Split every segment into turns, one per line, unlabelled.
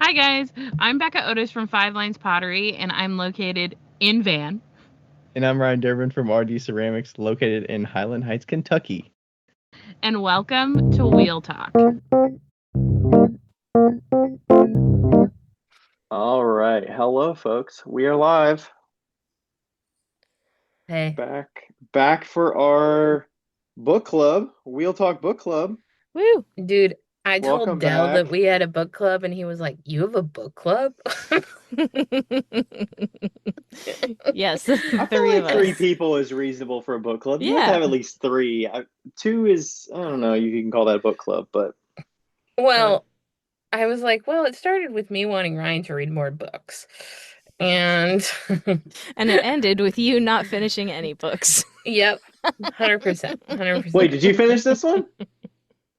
Hi guys, I'm Becca Otis from Five Lines Pottery, and I'm located in Van.
And I'm Ryan Durbin from RD Ceramics, located in Highland Heights, Kentucky.
And welcome to Wheel Talk.
All right. Hello, folks. We are live.
Hey.
Back for our book club, Wheel Talk Book Club.
Woo. Dude, I
Welcome
told Dell
back.
that we had a book club, and he was like, "You have a book club?"
Yes,
I feel
three
like
of
three
us.
people is reasonable for a book club. You have to
Yeah.
have at least three. Two is, I don't know, you can call that a book club, but
Well, I was like, well, it started with me wanting Ryan to read more books. And
And it ended with you not finishing any books.
Yep. 100%. 100%.
wait, did you finish this one?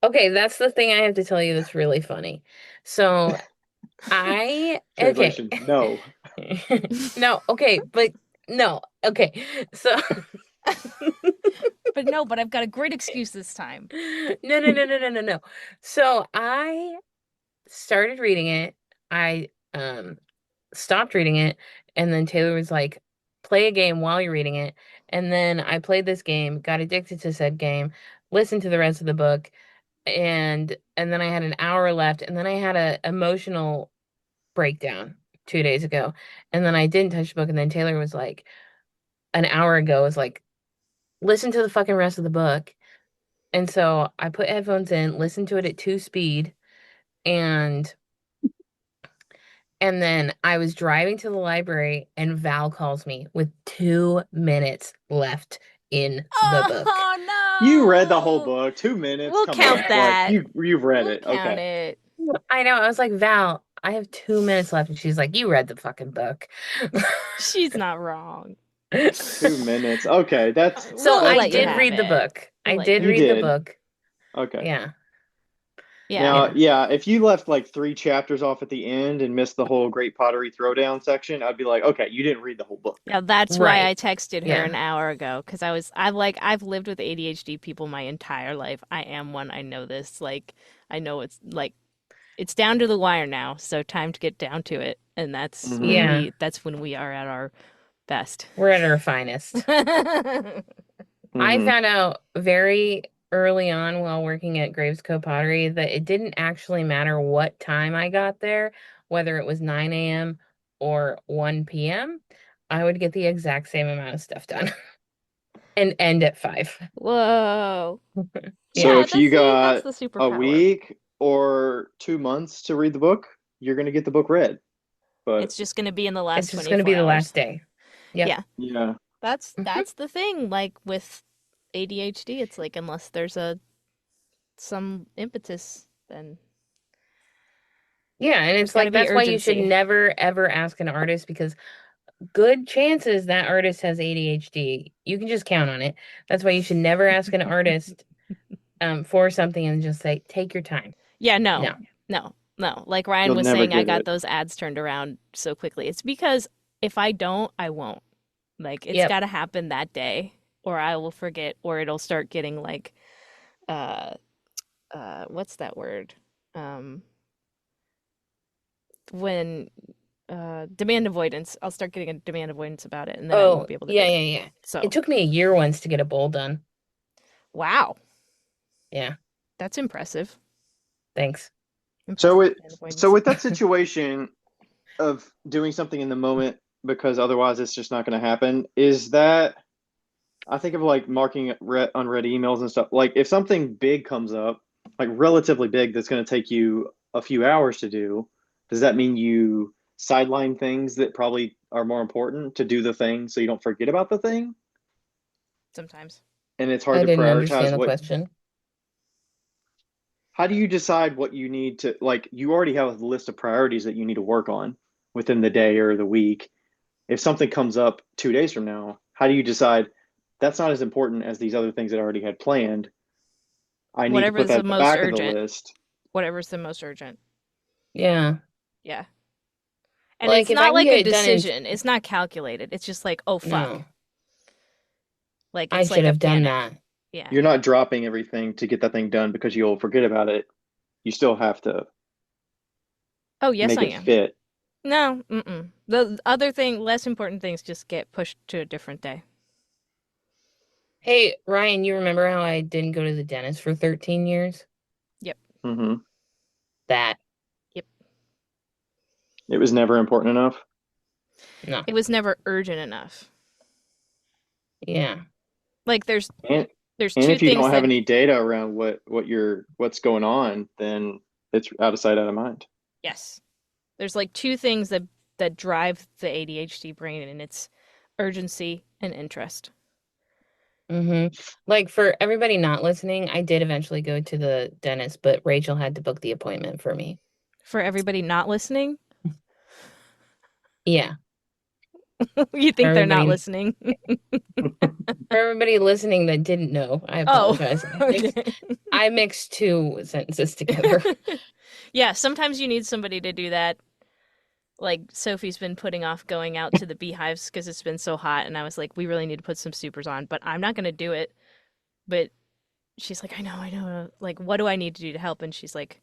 Okay, that's the thing I have to tell you that's really funny. So okay.
Translation, no.
No, okay, but no, okay. So
But I've got a great excuse this time.
No. So I started reading it. I stopped reading it, and then Taylor was like, play a game while you're reading it. And then I played this game, got addicted to said game, listened to the rest of the book, and then I had an hour left, and then I had a emotional breakdown 2 days ago. And then I didn't touch the book, and then Taylor was like, an hour ago, was like, listen to the fucking rest of the book. And so I put headphones in, listened to it at 2 speed, and then I was driving to the library, and Val calls me with 2 minutes left in the book.
Oh no!
You read the whole book, 2 minutes.
We'll
Come
count
on.
that.
Like, you've read
We'll
it.
count
Okay.
it.
I know. I was like, Val, I have 2 minutes left. And she's like, you read the fucking book.
She's not wrong.
2 minutes. Okay, that's
So
We'll
I
let you
did
have
read the
it.
book.
We'll
I
let you
did
You
have
read the
did.
book.
Okay.
Yeah.
Now,
Yeah.
if you left like three chapters off at the end and missed the whole Great Pottery Throwdown section, I'd be like, okay, you didn't read the whole book.
Yeah, that's why
Right.
I texted her an hour ago because I've lived with ADHD people my entire life. I am one. I know this. Like, I know it's down to the wire now. So time to get down to it, and that's when
Yeah.
that's when we are at our best.
We're at our finest. I found out very early on while working at Graves Co. Pottery that it didn't actually matter what time I got there, whether it was 9 a.m. or 1 p.m. I would get the exact same amount of stuff done and end at 5.
Whoa.
So
Yeah,
if you
that's
got
the
a
superpower.
week or 2 months to read the book, you're going to get the book read. But
It's just going to be in the last
It's just going to
24
be the
hours.
last day. Yep.
Yeah.
yeah,
That's the thing. Like with ADHD, it's like unless there's some impetus, then
Yeah, and
there's
it's
got to
like
be
that's why you should
urgency.
never ever ask an artist, because good chances that artist has ADHD. You can just count on it. That's why you should never ask an artist for something and just say, take your time.
Yeah,
No.
no. Like Ryan
you'll
was
never
saying, I
get
got
it.
those ads turned around so quickly. It's because if I don't, I won't. Like it's
Yep.
got to happen that day, or I will forget, or it'll start getting like, uh, what's that word? Um, when demand avoidance. I'll start getting a demand avoidance about it, and then I
Oh,
won't be able to do
yeah,
it.
yeah, yeah.
So,
It took me a year once to get a bowl done.
wow,
Yeah.
that's impressive.
Thanks.
So
Impressive
it
demand
so
avoidance.
with that situation of doing something in the moment because otherwise it's just not going to happen, is that I think of like marking unread emails and stuff. Like if something big comes up, like relatively big, that's going to take you a few hours to do, does that mean you sideline things that probably are more important to do the thing so you don't forget about the thing?
Sometimes.
And it's hard
I
to
didn't
prioritize
understand the
what,
question.
how do you decide what you need to, like, you already have a list of priorities that you need to work on within the day or the week. If something comes up 2 days from now, how do you decide that's not as important as these other things that I already had planned? I need to put
Whatever's
that
the
at the
most
back of the
urgent.
list.
Whatever's the most urgent.
Yeah.
Yeah. And
Like
it's
if I
not
can
like
get
a
it done in
decision. It's not calculated. It's just like, oh fuck.
no,
Like
I
it's
should
like a
have done
panic.
that.
Yeah.
You're not dropping everything to get that thing done because you'll forget about it. You still have to.
Oh, yes,
make
I
it
am.
fit.
No, mm-mm. The other thing, less important things just get pushed to a different day.
Hey, Ryan, you remember how I didn't go to the dentist for 13 years?
Yep,
Hmm.
That.
yep.
It was never important enough.
No.
It was never urgent enough.
Yeah.
Like
And
there's
and
two
if you
things
don't have
that
any data around what's going on, then it's out of sight, out of mind.
yes. There's like two things that drive the ADHD brain and it's urgency and interest.
Mm-hmm. Like for everybody not listening, I did eventually go to the dentist, but Rachel had to book the appointment for me.
For everybody not listening,
Yeah.
you
For
think they're not
everybody
listening.
for everybody listening that didn't know, I
Oh,
apologize.
okay.
I mixed two sentences together.
Yeah, sometimes you need somebody to do that. Like Sophie's been putting off going out to the beehives because it's been so hot, and I was like, we really need to put some supers on, but I'm not gonna do it. But she's like, I know. Like, what do I need to do to help? And she's like,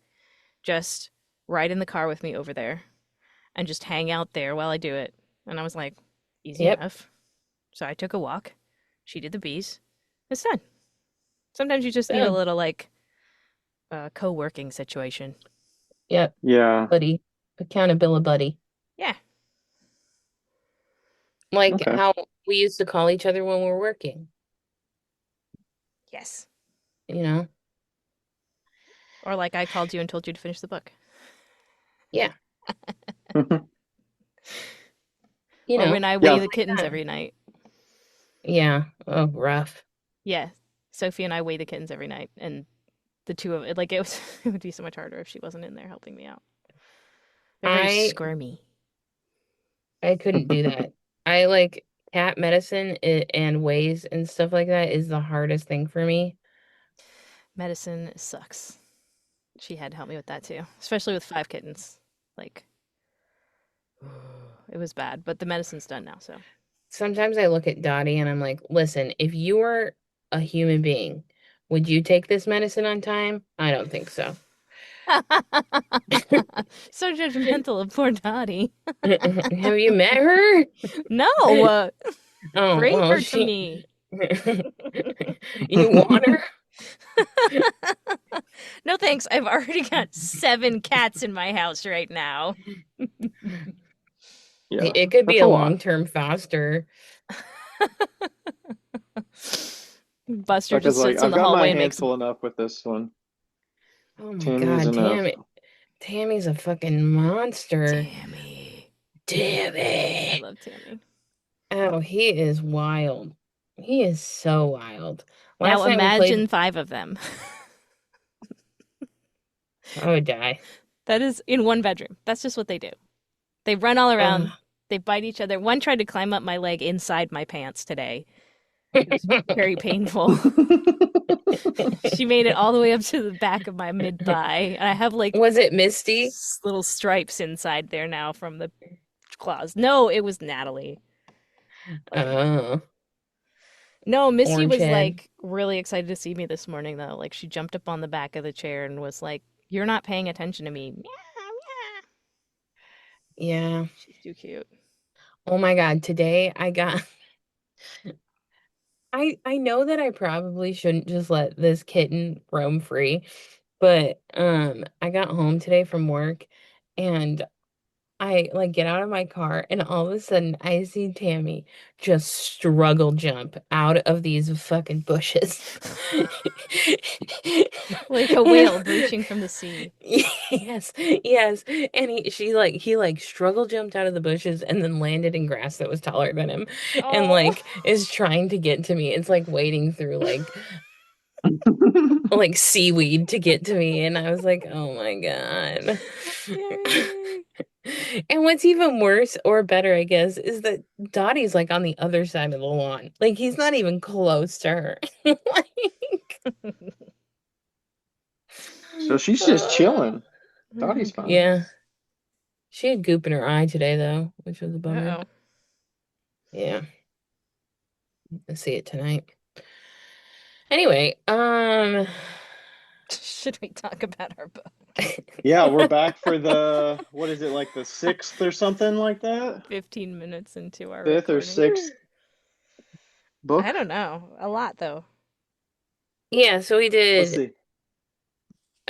just ride in the car with me over there and just hang out there while I do it. And I was like, easy
Yep.
enough. So I took a walk. She did the bees. It's done. Sometimes you just need a
Done.
little like co-working situation.
Yep.
Yeah.
Buddy. Accountability buddy.
Yeah.
Like
Okay.
how we used to call each other when we were working,
Yes.
you know?
Or like I called you and told you to finish the book.
Yeah.
Yeah.
You
Or
know,
when I weigh
Yeah.
the kittens
that.
every night.
Yeah. Oh, rough.
Yeah. Sophie and I weigh the kittens every night, and the two of it, like it was, it would be so much harder if she wasn't in there helping me out. They're very
I
squirmy.
I couldn't do that. I like cat medicine and ways and stuff like that is the hardest thing for me.
Medicine sucks. She had to help me with that too, especially with 5 kittens. Like, it was bad, but the medicine's done now, so.
Sometimes I look at Dottie and I'm like, listen, if you were a human being, would you take this medicine on time? I don't think so.
So judgmental of poor Dottie.
Have you met her?
No,
Oh,
bring
well,
her to
she.
me.
You want her?
No thanks. I've already got 7 cats in my house right now.
Yeah.
It could be
That's
a
a lot.
long-term foster.
Buster
Becca's
just
like,
sits in
I've
the
got my
hallway and
hands
makes
full enough with this one.
Oh my
Tammy's
God,
enough.
Tammy's a fucking monster.
Tammy. I
Tammy.
love Tammy.
Oh, he is wild. He is so wild.
Now
Last night we played.
imagine 5 of them.
I would die.
That is in one bedroom. That's just what they do. They run all around.
Ugh.
They bite each other. One tried to climb up my leg inside my pants today. It was very painful. She made it all the way up to the back of my mid thigh. And I have like
Was it Misty?
little stripes inside there now from the claws. No, it was Natalie.
Oh,
No, Misty
orange
was
head.
like really excited to see me this morning though. Like she jumped up on the back of the chair and was like, "You're not paying attention to me." Meow, meow.
Yeah.
She's too cute.
Oh my God. Today I got. I know that I probably shouldn't just let this kitten roam free, but I got home today from work and I like get out of my car and all of a sudden I see Tammy just struggle jump out of these fucking bushes.
Like a whale breaching from the sea.
Yes, yes. And he struggle jumped out of the bushes and then landed in grass that was taller than him and
Oh,
like is trying to get to me. It's like wading through like seaweed to get to me and I was like, "Oh my God."
Tammy.
And what's even worse or better, I guess, is that Dottie's like on the other side of the lawn. Like he's not even close to her. Like,
So she's just
uh,
chilling. Dottie's fine.
yeah. She had goop in her eye today though, which was a bummer.
Uh-oh.
Yeah. I'll see it tonight. Anyway,
Should we talk about our book?
Yeah, we're back for what is it, like the sixth or something like that?
15 minutes into our
Fifth or
recording.
sixth book?
I don't know. A lot though.
Yeah, so we
Let's
did.
see.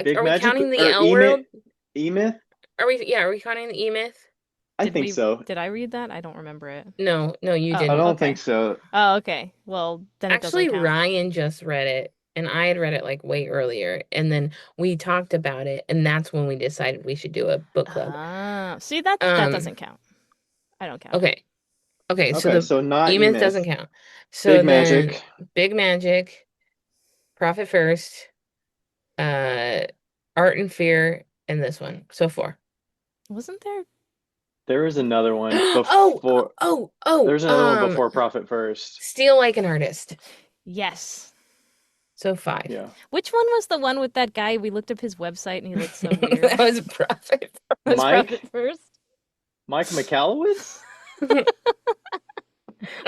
Big
Are we
Magic
counting the
or
L world?
E-Myth?
Are we counting the E-Myth?
I think so.
Did I read that? I don't remember it.
No, you
Oh,
I
didn't.
don't
okay.
think so.
Oh, okay. Well, then it doesn't
Actually,
count.
Ryan just read it, and I had read it like way earlier, and then we talked about it, and that's when we decided we should do a book club.
Ah, see that
Um,
doesn't count. I don't count.
okay. So
Okay,
the
so not
E-Myth
E-Myth.
doesn't count. So
Big
then
Magic.
Big Magic, Profit First, uh, Art and Fear, and this one. So 4.
Wasn't there?
There was another one
Oh,
before. There's another one before Profit First.
Steal Like an Artist.
Yes.
So 5.
Yeah.
Which one was the one with that guy? We looked up his website and he looked so weird.
That was Profit.
Was
Mike?
Profit First?
Mike McAllowitz?
I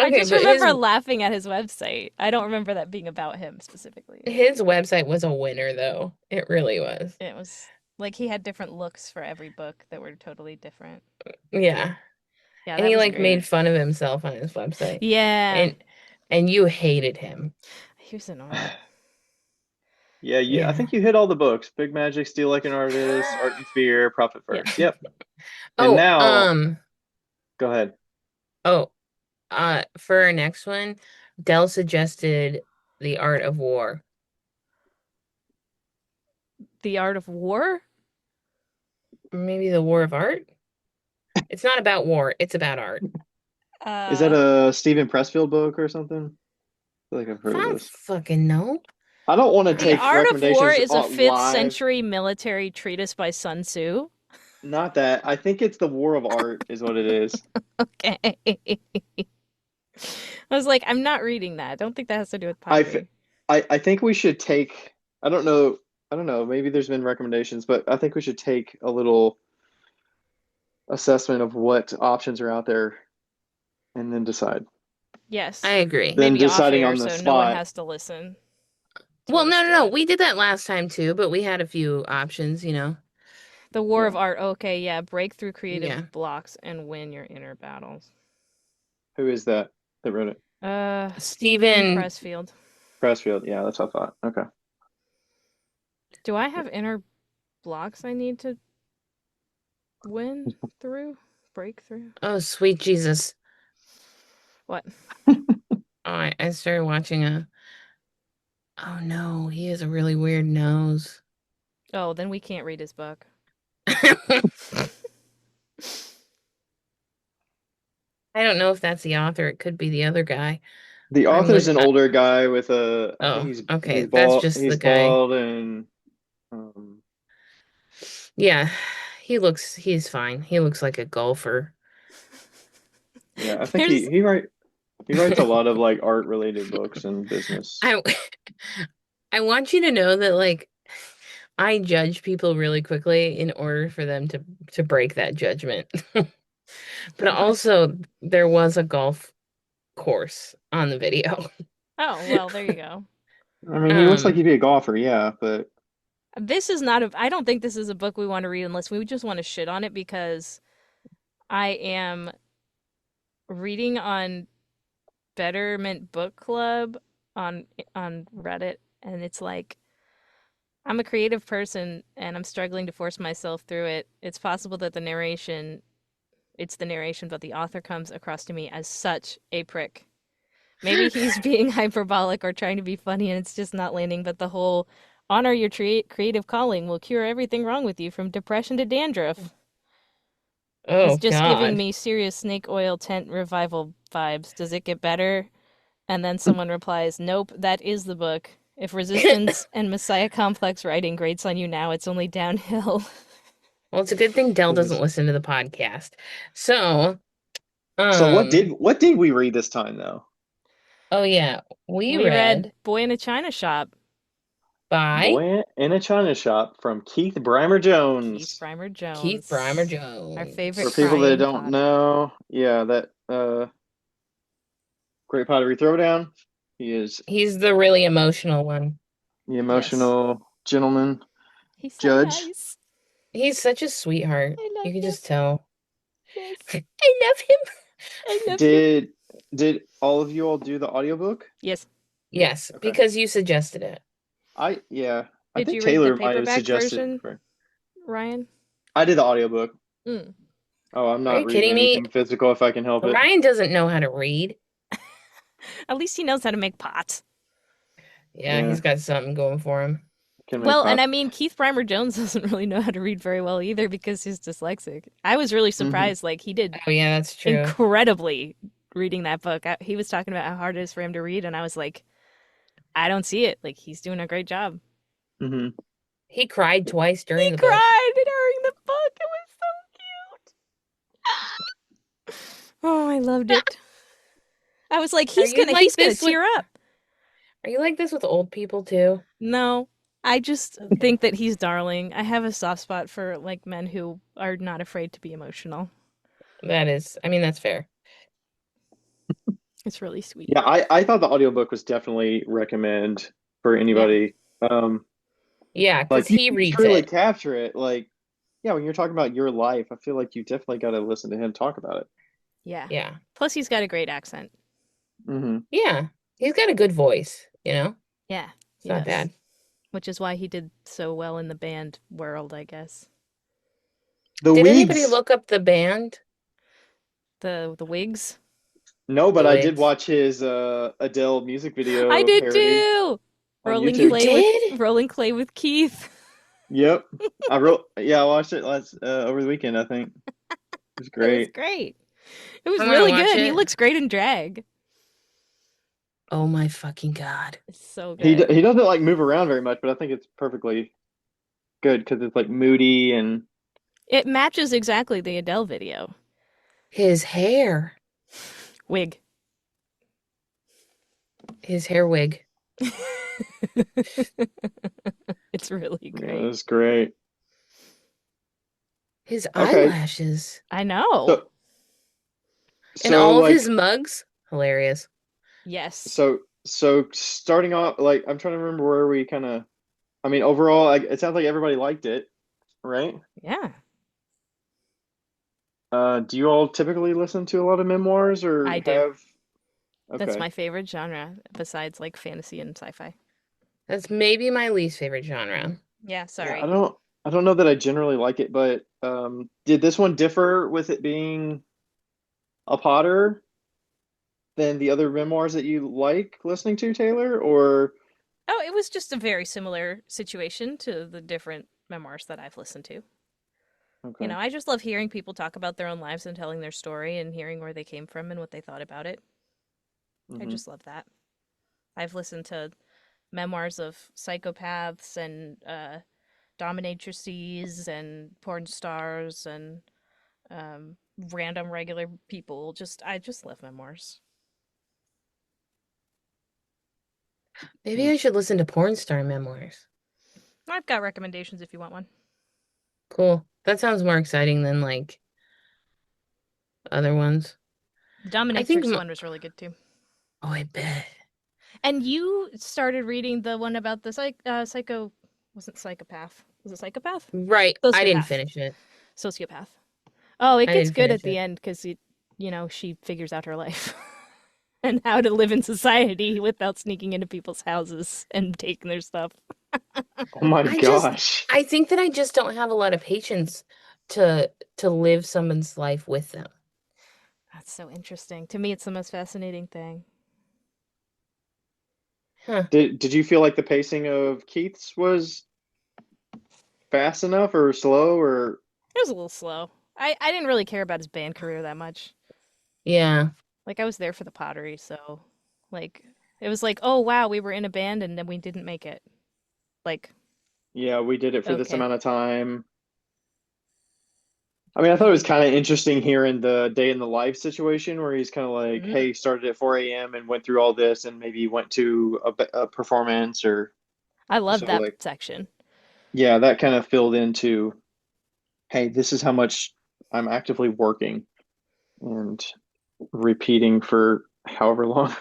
Okay,
just
but
remember laughing at his website. I don't remember that being about him specifically.
his website was a winner, though. It really was.
It was like he had different looks for every book that were totally different.
Yeah.
Yeah,
And
that
he
was
like
great.
made fun of himself on his website.
Yeah.
And you hated him.
He was annoying.
Yeah,
Yeah.
I think you hit all the books. Big Magic, Steal Like an Artist, Art and Fear, Profit First. Yep. And
Oh,
now, go ahead.
For our next one, Dell suggested The Art of War.
The Art of War?
Maybe The War of Art? It's not about war, it's about art.
Is that a Stephen Pressfield book or something? I feel like I've
I
heard of
don't
this.
fucking know.
I don't want to
The
take
Art of War
recommendations
is a
on
5th
live.
century military treatise by Sun Tzu.
Not that. I think it's The War of Art is what it is.
Okay. I was like, I'm not reading that. I don't think that has to do with pottery.
I think we should take, I don't know, maybe there's been recommendations, but I think we should take a little assessment of what options are out there and then decide.
Yes.
I agree.
Then
Maybe off
deciding
air
on the
so no one
spot.
has to listen.
Well, no.
us.
We did that last time too, but we had a few options, you know.
The War of
Yeah.
Art. Okay, yeah. Break through creative
Yeah.
blocks and win your inner battles.
Who is that wrote it?
Stephen
Pressfield.
Pressfield. Yeah, that's what I thought. Okay.
Do I have inner blocks I need to win through? Break through?
Oh, sweet Jesus.
What?
Oh, I started watching Oh no, he has a really weird nose.
Oh, then we can't read his book.
I don't know if that's the author. It could be the other guy.
The author's an older guy with a. I think he's
okay.
he's
That's
bald.
just
He's
the guy.
bald and.
Yeah, he's fine. He looks like a golfer.
Yeah, I think he writes a lot of like art related books and business.
I want you to know that like I judge people really quickly in order for them to break that judgment. But also there was a golf course on the video.
Oh, well, there you go.
I mean, he looks like he'd be a golfer, yeah, but
This is not I don't think this is a book we want to read unless we just want to shit on it, because I am reading on Betterment Book Club on Reddit, and it's like, I'm a creative person and I'm struggling to force myself through it. It's possible that it's the narration, but the author comes across to me as such a prick. Maybe he's being hyperbolic or trying to be funny and it's just not landing, but the whole honor your creative calling will cure everything wrong with you from depression to dandruff.
Oh,
It's just giving
God.
me serious snake oil tent revival vibes. Does it get better? And then someone replies, nope, that is the book. If resistance and messiah complex writing grates on you now, it's only downhill.
Well, it's a good thing Dell doesn't listen to the podcast. So
what did we read this time though?
Oh yeah, we
read Boy in a China Shop
by
Boy in a China Shop from Keith Brymer Jones.
Keith Brymer Jones.
Keith Brymer Jones.
Our favorite.
For people that don't
potter.
know, yeah, that Great Pottery Throwdown. He's
the really emotional one.
the emotional gentleman,
He's so
Judge.
nice.
He's such a sweetheart.
I love
You can
him.
just tell.
Yes,
I love him.
I love him.
Did all of you all do the audiobook?
Yes.
Yes,
Okay.
because you suggested it.
I
Did
think
you read the
Taylor might have
paperback
suggested
version,
for.
Ryan?
I did the audiobook.
Mm.
Oh, I'm
Are
not
you
reading
kidding me?
anything physical if I can help it.
Ryan doesn't know how to read.
At least he knows how to make pots.
Yeah,
Yeah,
he's got something going for him.
can make
Well, and
pop.
I mean, Keith Brymer Jones doesn't really know how to read very well either because he's dyslexic. I was really
Hmm.
surprised. Like, he did
Oh yeah, that's true.
incredibly reading that book. He was talking about how hard it is for him to read, and I was like, I don't see it. Like, he's doing a great job.
Hmm.
He cried twice
He
during the book.
cried during the book. It was so cute. Oh, I loved it. I was like,
Are you
he's
like
gonna
this with
tear up.
Are you like this with old people too?
No, I just
Okay.
think that he's darling. I have a soft spot for like men who are not afraid to be emotional.
I mean, that's fair.
It's really sweet.
Yeah, I thought the audiobook was definitely recommend for
Yeah,
anybody.
Yeah,
Like
because
you
he
can
reads
truly
it.
capture it. Like, yeah, when you're talking about your life, I feel like you definitely got to listen to him talk about it.
yeah.
Yeah.
Plus, he's got a great accent.
Hmm.
Yeah. He's got a good voice, you know?
Yeah,
It's
he
not
does.
bad.
Which is why he did so well in the band world, I guess.
The
Did anybody
Wigs.
look up the band?
The wigs.
No,
The
but I did
Wigs.
watch his Adele music
I
video
did
parody
too.
on YouTube.
You did?
Rolling clay with Keith.
Yep, I watched it last over the weekend. I think it was
It was
great.
great. It was
I want to
really
watch
good. He
it.
looks great in drag.
Oh my fucking God.
It's so
He
good.
he doesn't like move around very much, but I think it's perfectly good because it's like moody and
It matches exactly the Adele video.
His hair.
Wig.
His hair wig.
It's really
yeah, it
great.
was great.
His
Okay,
eyelashes.
I know.
so
And
so
all of his
like
mugs. Hilarious.
Yes.
so starting off, like I'm trying to remember where we kind of. I mean, overall, it sounds like everybody liked it, right?
Yeah.
Do you all typically listen to a lot of memoirs
I
or
do.
have?
That's
Okay.
my favorite genre besides like fantasy and sci-fi.
That's maybe my least favorite genre.
Yeah,
Yeah,
sorry.
I don't know that I generally like it, but did this one differ with it being a Potter than the other memoirs that you like listening to, Taylor? Or
Oh, it was just a very similar situation to the different memoirs that I've listened to. You
okay.
know, I just love hearing people talk about their own lives and telling their story and hearing where they came from and what they thought about it. I
Hmm.
just love that. I've listened to memoirs of psychopaths and dominatrices and porn stars and random regular people. I just love memoirs.
Maybe I should listen to porn star memoirs.
I've got recommendations if you want one.
Cool. That sounds more exciting than like other ones.
The
I think,
dominatrix one was really good too.
oh, I bet.
And you started reading the one about the psycho, wasn't psychopath? Was it psychopath?
Right. I didn't
Sociopath.
finish it.
Sociopath. Oh, it
I
gets
didn't
good at
finish
the
it.
end because she figures out her life and how to live in society without sneaking into people's houses and taking their stuff.
Oh my
I just,
gosh.
I think that I just don't have a lot of patience to live someone's life with them.
That's so interesting. To me, it's the most fascinating thing.
Huh.
Did you feel like the pacing of Keith's was fast enough or slow or
It was a little slow. I didn't really care about his band career that much.
Yeah.
Like, I was there for the pottery, so, like, it was like, oh, wow, we were in a band and then we didn't make it. Like,
yeah, we did it for this
okay.
amount of time? I mean, I thought it was
He,
kind of interesting hearing the day in the life situation where he's kind of like,
mm,
hey, started at 4 a.m. and went through all this and maybe went to a performance or
I loved
so
that
like,
section.
yeah, that kind of filled into, hey, this is how much I'm actively working and repeating for however long.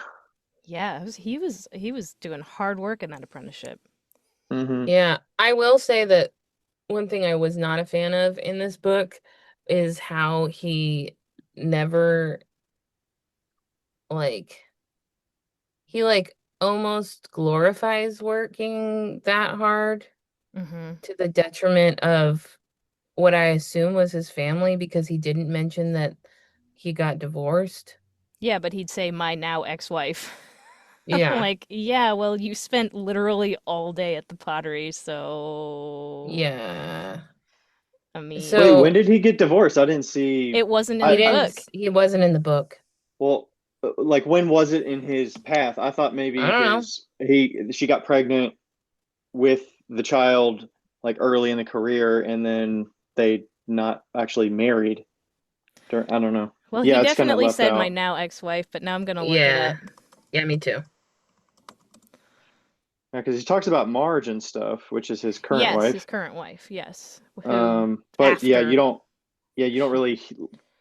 Yeah, he was doing hard work in that apprenticeship.
Hmm.
Yeah, I will say that one thing I was not a fan of in this book is how he never like he like almost glorifies working that hard
Hmm.
to the detriment of what I assume was his family because he didn't mention that he got divorced.
Yeah, but he'd say my now ex-wife.
Yeah.
Like, yeah, well, you spent literally all day at the pottery, so
Yeah.
I
Wait,
mean,
when
So
did he get divorced? I didn't see.
it wasn't in
he
I,
the
I
didn't
book.
he wasn't in the book.
well, like when was it in his path? I thought
I
maybe
don't know.
she got pregnant with the child like early in the career, and then they not actually married. I don't know.
Well, he
Yeah, it's kind of
definitely
left
said my
out.
now ex-wife, but now I'm gonna look it
Yeah.
up.
Yeah, me too.
Yeah, because he talks about Marge and stuff, which is his current
Yes, his
wife.
current wife, yes. Who
But yeah,
after
you don't really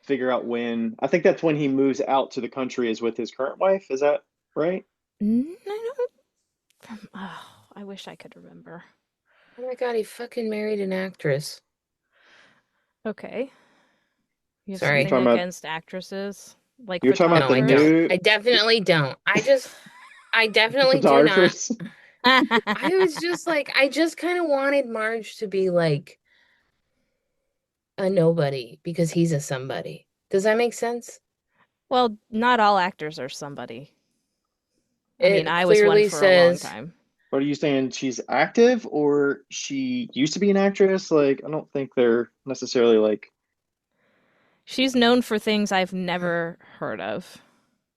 figure out when. I think that's when he moves out to the country is with his current wife. Is that right?
I don't oh, I wish I could remember.
Oh my God, he fucking married an actress.
Okay. You have
You're
Sorry.
something
talking about
against actresses? Like
you're talking about
No,
the
I don't.
photographers?
new
I definitely don't. I definitely do not.
photographers.
I was just like, I just kind of wanted Marge to be like a nobody because he's a somebody. Does that make sense?
Well, not all actors are somebody. I mean,
It
I was one
clearly
for a long
says,
time.
What are you saying? She's active or she used to be an actress? Like, I don't think they're necessarily like.
She's known for things I've never heard of,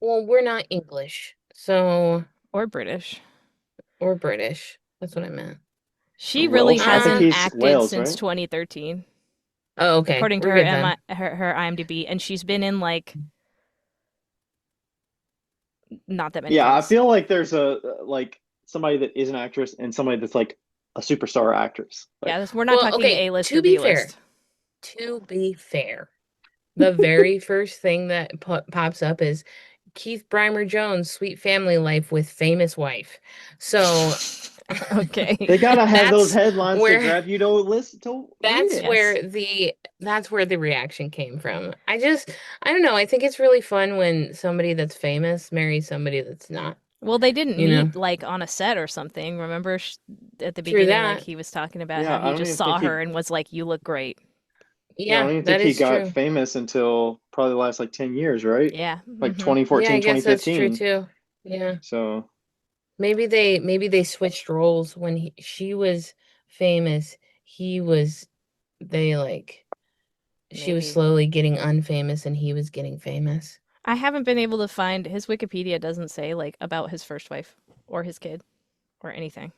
well, we're not English, so,
or British.
or British. That's what I meant.
She really
Welsh. I think
hasn't
he's
acted
Wales,
since
right?
2013,
Oh, okay.
according to
We're good then.
her IMDb, and she's been in like not that many
Yeah, I
things.
feel like there's a like somebody that is an actress and somebody that's like a superstar actress. Like,
Yeah, we're not
Well,
talking
okay,
A-list or
to be fair,
B-list.
the very first thing that pops up is Keith Brymer Jones, Sweet Family Life with Famous Wife. So
Okay.
they gotta have those
that's
headlines to
where
grab you to listen to read
that's
it.
Yes.
where the that's where the reaction came from. I don't know, I think it's really fun when somebody that's famous marries somebody that's not,
Well, they didn't
you know.
meet like on a set or something. Remember at the
True
beginning, like
that.
he was talking about how
Yeah, I
he
don't
just
even
saw
think
her
he.
and was like, "You look great."
Yeah, I
Yeah,
don't even think
that
he
is
got
true.
famous until probably the last like 10 years, right?
Yeah.
Like
Yeah, I
2014,
guess that's true
2015.
too. Yeah.
So
Maybe they switched roles when she was famous, he was they like she was
Maybe.
slowly getting unfamous and he was getting famous.
I haven't been able to find his Wikipedia doesn't say like about his first wife or his kid or anything.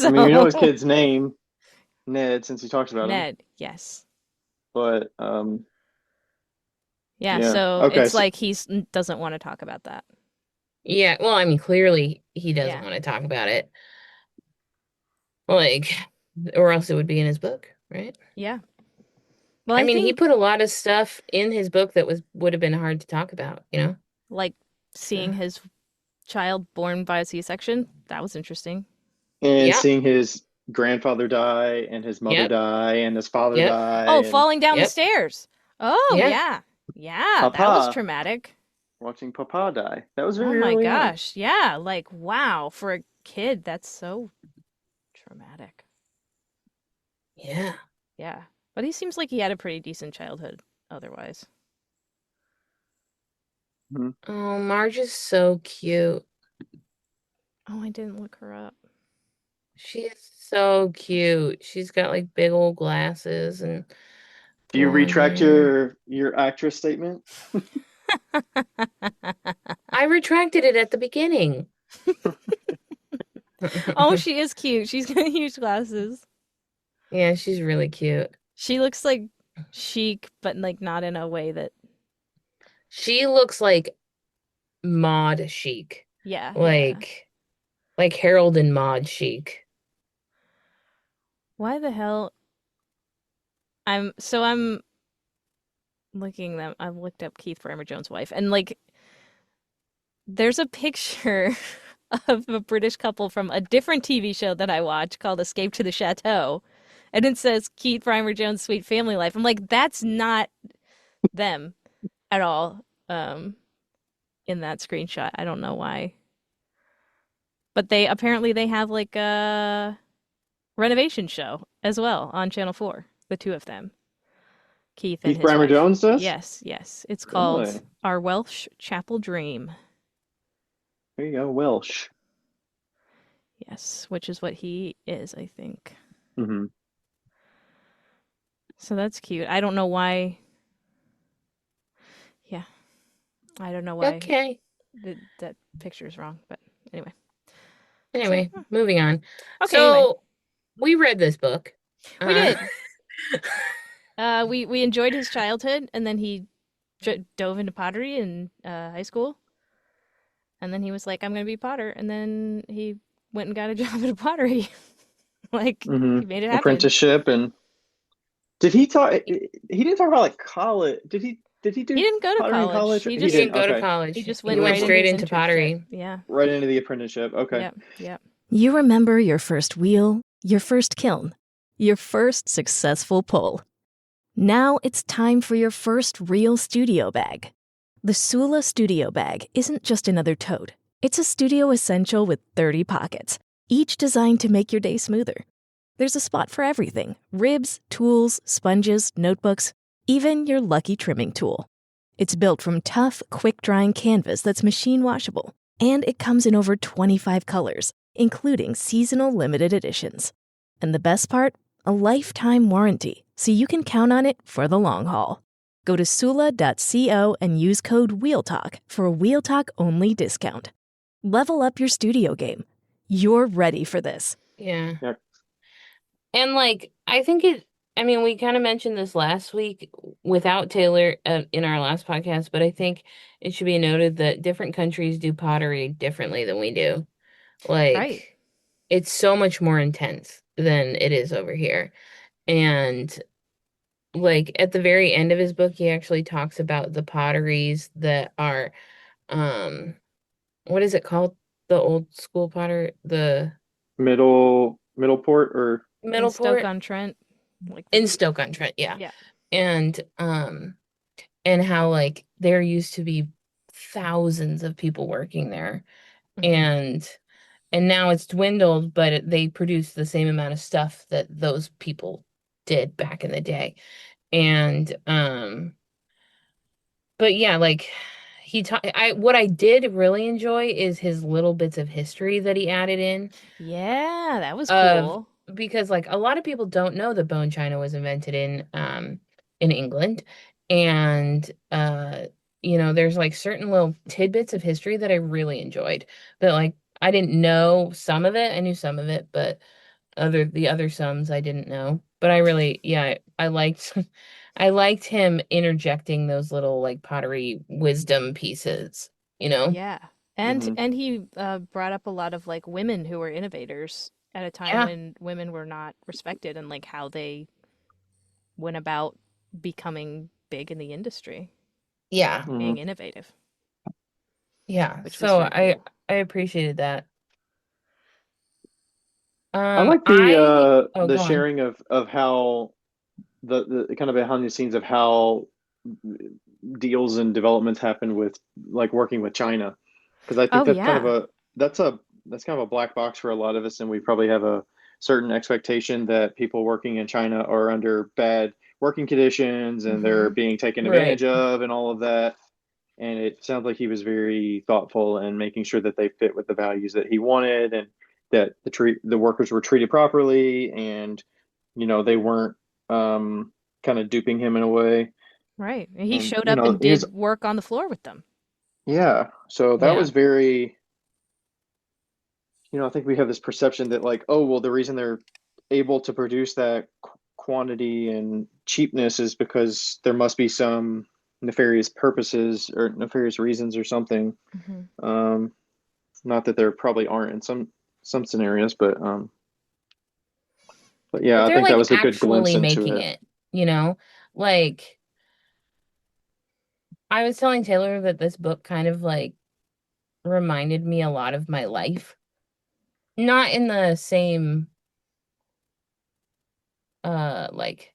I mean, we know his
So,
kid's name, Ned, since he talks about him.
Ned, yes.
But
Yeah,
yeah.
so
Okay.
it's
So
like he doesn't want to talk about that.
Yeah, well, I mean, clearly he doesn't
Yeah.
want to talk about it. Like, or else it would be in his book, right?
Yeah. Well,
I
I
mean, he
think
put a lot of stuff in his book that would have been hard to talk about, you know?
like
So,
seeing his child born by a C-section, that was interesting.
and
yep,
seeing his grandfather die and his mother
yep,
die and his father
yep,
die
Oh,
and
falling down the
yep,
stairs. Oh,
yeah,
yeah. Yeah, that was
Papa
traumatic.
watching Papa die. That was
Oh
very
my
early on.
gosh. Yeah, like wow, for a kid, that's so traumatic.
yeah.
Yeah. But he seems like he had a pretty decent childhood otherwise.
Mhm.
Oh, Marge is so cute.
Oh, I didn't look her up.
She is so cute. She's got like big old glasses and
Do you
blonde
retract
hair.
your actress statement?
I retracted it at the beginning.
Oh, she is cute. She's got huge glasses.
Yeah, she's really cute.
She looks like chic, but like not in a way that
She looks like mod chic.
yeah, yeah.
Like Harold and Maude chic.
Why the hell I'm looking them I've looked up Keith Brymer Jones' wife and like there's a picture of a British couple from a different TV show that I watch called Escape to the Chateau. And it says Keith Brymer Jones' Sweet Family Life. I'm like, that's not them at all in that screenshot. I don't know why. But they apparently they have like a renovation show as well on Channel 4, the two of them. Keith and
Keith
his
Brymer
wife.
Jones does?
Yes, yes. It's called
Really?
Our Welsh Chapel Dream.
There you go, Welsh.
Yes, which is what he is, I think.
Mm-hmm.
So that's cute. I don't know why. Yeah, I don't know why
Okay.
that picture is wrong, but anyway.
Anyway,
So,
moving on.
okay,
So
anyway.
we read this book.
We did. We enjoyed his childhood, and then he dove into pottery in high school, and then he was like, "I'm gonna be a potter," and then he went and got a job at a pottery. Like
Mm-hmm.
he made it happen.
Apprenticeship and did he talk? He didn't talk about like college. Did he
He
do
didn't go to
pottery in
college.
college?
He
He
He
just
didn't
didn't.
go to
Okay,
college.
he just
He
went
went
right
straight
into his
into
internship.
pottery.
Yeah.
right into the apprenticeship. Okay.
Yep. Yep.
You remember your first wheel, your first kiln, your first successful pull. Now it's time for your first real studio bag. The Sula Studio Bag isn't just another tote. It's a studio essential with 30 pockets, each designed to make your day smoother. There's a spot for everything: ribs, tools, sponges, notebooks, even your lucky trimming tool. It's built from tough, quick-drying canvas that's machine washable, and it comes in over 25 colors, including seasonal limited editions. And the best part? A lifetime warranty, so you can count on it for the long haul. Go to sula.co and use code WheelTalk for a WheelTalk-only discount. Level up your studio game. You're ready for this.
Yeah.
Yeah.
And like, I mean, we kind of mentioned this last week without Taylor in our last podcast, but I think it should be noted that different countries do pottery differently than we do.
Right.
Like, it's so much more intense than it is over here. And like at the very end of his book, he actually talks about the potteries that are, what is it called? The old school potter, the
Middleport or
In
Middleport
Stoke-on-Trent, like
in Stoke-on-Trent, yeah.
yeah.
And how like there used to be thousands of people working there,
Mhm.
and now it's dwindled, but they produce the same amount of stuff that those people did back in the day. And but yeah, like what I did really enjoy is his little bits of history that he added in
Yeah, that was
of
cool.
because like a lot of people don't know that bone china was invented in England. And there's like certain little tidbits of history that I really enjoyed. That like I didn't know some of it. I knew some of it, but the other sums I didn't know. But I really, yeah, I liked I liked him interjecting those little like pottery wisdom pieces, you know?
Yeah.
Mhm.
And he brought up a lot of like women who were innovators at a time
Yeah.
when women were not respected and like how they went about becoming big in the industry,
Yeah.
being
Mhm.
innovative,
Yeah.
which was
So
very cool.
I appreciated that.
I like
Oh,
the
go on.
sharing of how the kind of behind the scenes of how deals and developments happen with like working with China, because I think
Oh yeah.
that's a that's kind of a black box for a lot of us, and we probably have a certain expectation that people working in China are under bad working conditions and they're
Hmm.
being taken
Right.
advantage of and all of that. And it sounds like he was very thoughtful and making sure that they fit with the values that he wanted and that the workers were treated properly and they weren't kind of duping him in a way.
Right. And he
And
showed up and
he was
did work on the floor with them.
yeah. So that
Yeah.
was very, I think we have this perception that like, oh, well, the reason they're able to produce that quantity and cheapness is because there must be some nefarious purposes or nefarious reasons or something.
Hmm.
Um, Not that there probably aren't in some scenarios, but
But
yeah, I
they're
think that
like
was a good glimpse
actually
into
making
it.
it, you know? Like I was telling Taylor that this book kind of like reminded me a lot of my life. Not in the same like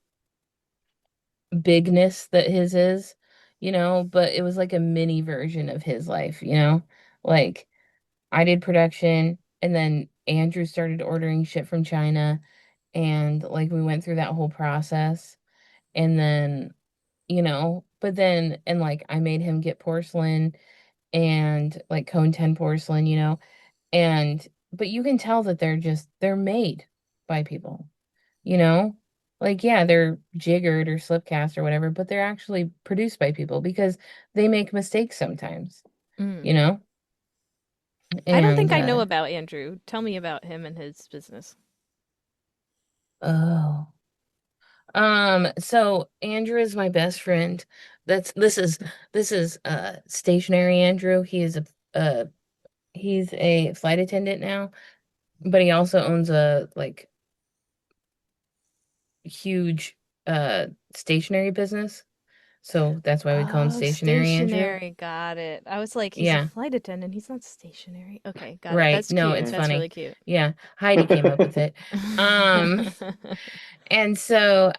bigness that his is, but it was like a mini version of his life. Like I did production and then Andrew started ordering shit from China and like we went through that whole process and then, but then and like I made him get porcelain and like cone 10 porcelain, and but you can tell that they're made by people, you know? Like, yeah, they're jiggered or slip cast or whatever, but they're actually produced by people because they make mistakes sometimes,
Mm.
you know?
I don't
And
think I know about Andrew. Tell me about him and his business.
oh. So Andrew is my best friend. This is stationary Andrew. Uh he's a flight attendant now, but he also owns a like huge stationery business. So that's why we call him
Oh,
Stationary Andrew.
stationary. Got it. I was like, he's a
Yeah,
flight attendant. He's not stationary. Okay, got it.
right.
That's
No,
cute.
it's
Yeah.
That's
funny.
really cute.
Yeah, Heidi came up with it. Um, and so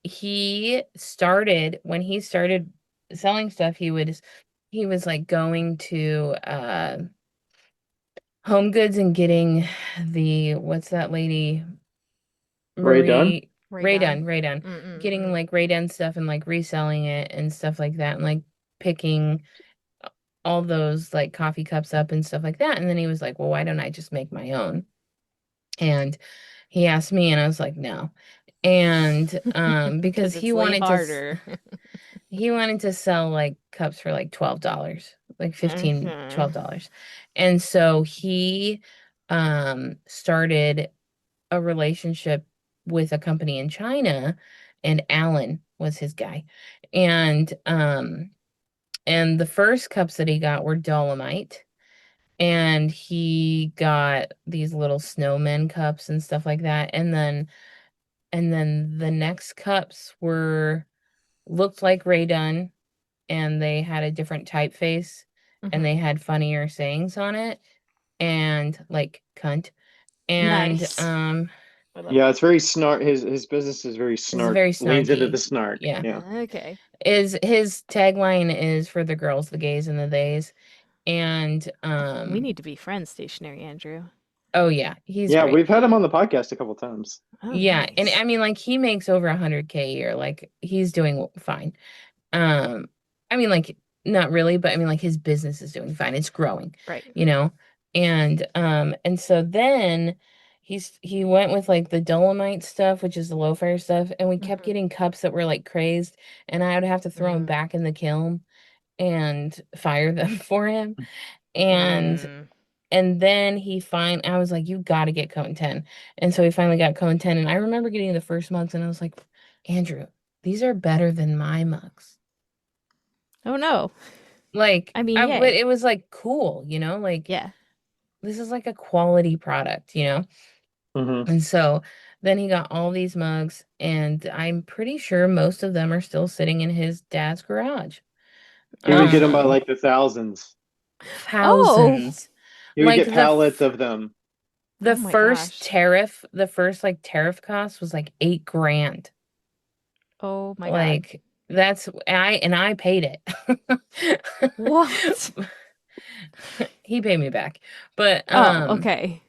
he started when he started selling stuff, he was like going to Home Goods and getting the what's that lady
Ray Dunn.
Marie
Ray
Ray
Dunn.
Dunn, Ray Dunn, getting
Mm-mm-mm.
like Ray Dunn stuff and like reselling it and stuff like that and like picking all those like coffee cups up and stuff like that. And then he was like, well, why don't I just make my own? And he asked me and I was like, no. And because
Because it's way harder.
he wanted to sell like cups for like $12, like 15,
Mhm.
$12. And so he started a relationship with a company in China and Alan was his guy. And the first cups that he got were dolomite and he got these little snowmen cups and stuff like that. And then the next cups were looked like Ray Dunn and they had a different typeface and
Mhm.
they had funnier sayings on it and like cunt. And
Nice. I love
Yeah,
it.
it's very snark. His business is very
this is
snark.
very
Leans into the
snarky.
snark.
Yeah.
Yeah.
Okay.
Is his tagline is for the girls, the gays, and the theys. And
We need to be friends, stationary Andrew.
oh yeah, he's
Yeah,
great.
we've had him on the podcast a couple times.
Oh,
Yeah, and
nice.
I mean like he makes over 100K a year. Like he's doing fine. Um, I mean like not really, but I mean like his business is doing fine. It's growing,
Right.
you know. And so then he went with like the dolomite stuff, which is the low fire stuff, and we kept
Mhm.
getting cups that were like crazed, and I would have to throw them
Mm.
back in the kiln and fire them for him. And
Mm.
and then I was like, you got to get cone 10. And so he finally got cone 10. And I remember getting the first mugs and I was like, Andrew, these are better than my mugs.
Oh no.
Like,
I mean,
but
yay.
it was like cool, like
Yeah.
this is like a quality product.
Hmm.
And so then he got all these mugs and I'm pretty sure most of them are still sitting in his dad's garage.
He would get them by
Um,
like the thousands.
Oh.
thousands.
He would
Like
get pallets of them.
Oh my gosh.
the first like tariff cost was like 8 grand.
Oh my God.
Like I paid it.
What?
He paid me back. But
Oh, okay.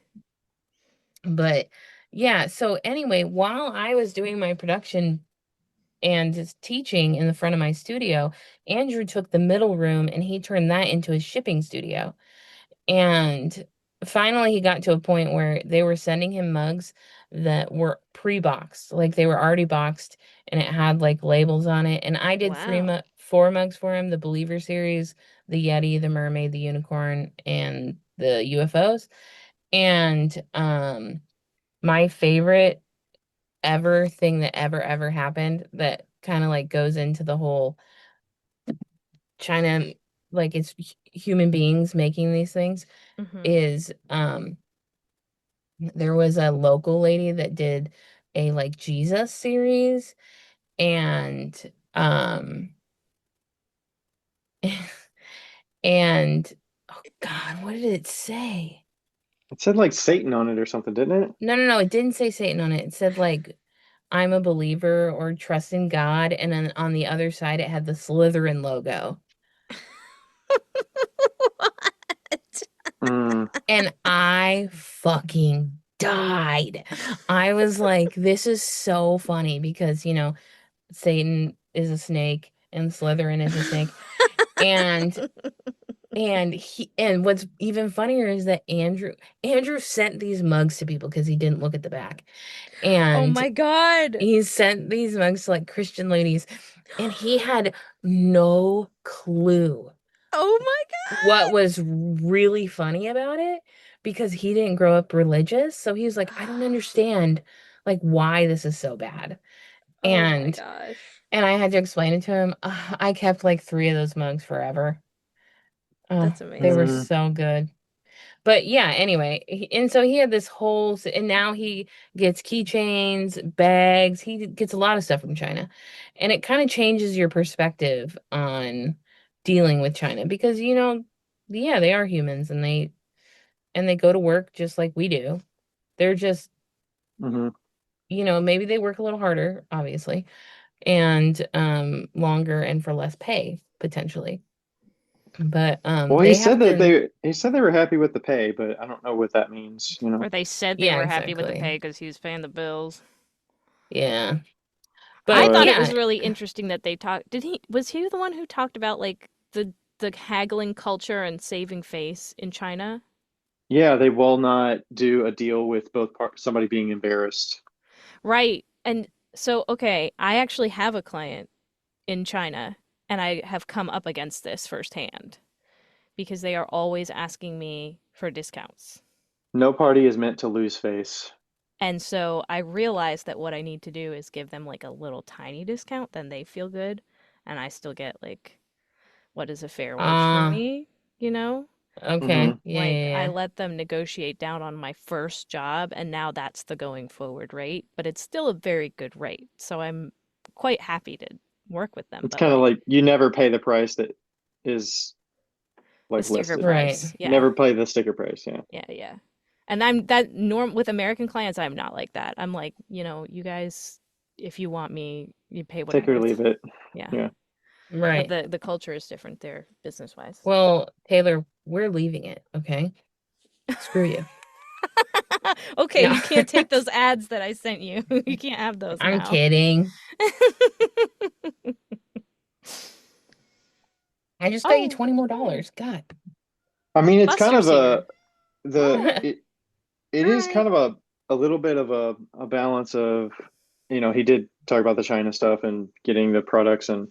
but yeah, so anyway, while I was doing my production and just teaching in the front of my studio, Andrew took the middle room and he turned that into his shipping studio. And finally, he got to a point where they were sending him mugs that were pre-boxed, like they were already boxed, and it had like labels on it. And I did
Wow.
4 mugs for him: the Believer series, the Yeti, the Mermaid, the Unicorn, and the UFOs. And my favorite ever thing that ever happened that kind of like goes into the whole China, like it's human beings making these things,
Mhm.
is there was a local lady that did a like Jesus series and um and God, what did it say?
It said like Satan on it or something, didn't it?
No, it didn't say Satan on it. It said like I'm a believer or trust in God, and then on the other side it had the Slytherin logo.
What?
Mm.
And I fucking died. I was like, this is so funny because, Satan is a snake and Slytherin is a snake. And what's even funnier is that Andrew sent these mugs to people because he didn't look at the back.
Oh
And
my God.
he sent these mugs to like Christian ladies, and he had no clue
Oh my
what
God.
was really funny about it because he didn't grow up religious. So he was like, I don't understand like why this is so bad.
Oh my
And
gosh.
and I had to explain it to him. I kept like 3 of those mugs forever. Oh,
That's
they were
Mm.
amazing.
so good. But yeah, anyway, and so he had this whole, and now he gets keychains, bags. He gets a lot of stuff from China, and it kind of changes your perspective on dealing with China because yeah, they are humans and they go to work just like we do. They're just,
Hmm.
maybe they work a little harder, obviously, and longer and for less pay potentially. But
Well,
they have to,
he said they were happy with the pay, but I don't know what that means, you know.
Or they said they
yeah,
were happy with the
exactly.
pay because he was paying the bills.
Yeah.
I
But
thought
But
it was
yeah,
really interesting that they talked. Was he the one who talked about like the haggling culture and saving face in China?
yeah, they will not do a deal with somebody being embarrassed.
Right. And so, okay, I actually have a client in China and I have come up against this firsthand because they are always asking me for discounts.
No party is meant to lose face.
And so I realized that what I need to do is give them like a little tiny discount, then they feel good and I still get like what is a fair wage for
uh,
me, you know?
Hmm.
okay. Yeah,
Like I
yeah,
let them negotiate down on my first job and now that's the going forward rate, but it's still a very good rate. So I'm quite happy to work with them,
It's
but
kind of
like
like you never pay the price that is
the
like
sticker
yeah.
listed.
Right.
price. Yeah.
Never pay the sticker price. Yeah,
Yeah, yeah. And I'm that norm with American clients, I'm not like that. I'm like, you guys, if you want me, you pay what I'm
take or
worth.
leave it.
Yeah.
Yeah.
But
Right.
the culture is different there business wise.
Well, Taylor, we're leaving it, okay? Screw you.
Okay,
No.
you can't take those ads that I sent you. You can't have those
I'm
now.
kidding. I just got you
Oh,
20 more
hey,
dollars. God.
I mean, it's kind of
Buster's here.
the
Hi.
it is
Hi.
kind of a little bit of a balance of, he did talk about the China stuff and getting the products and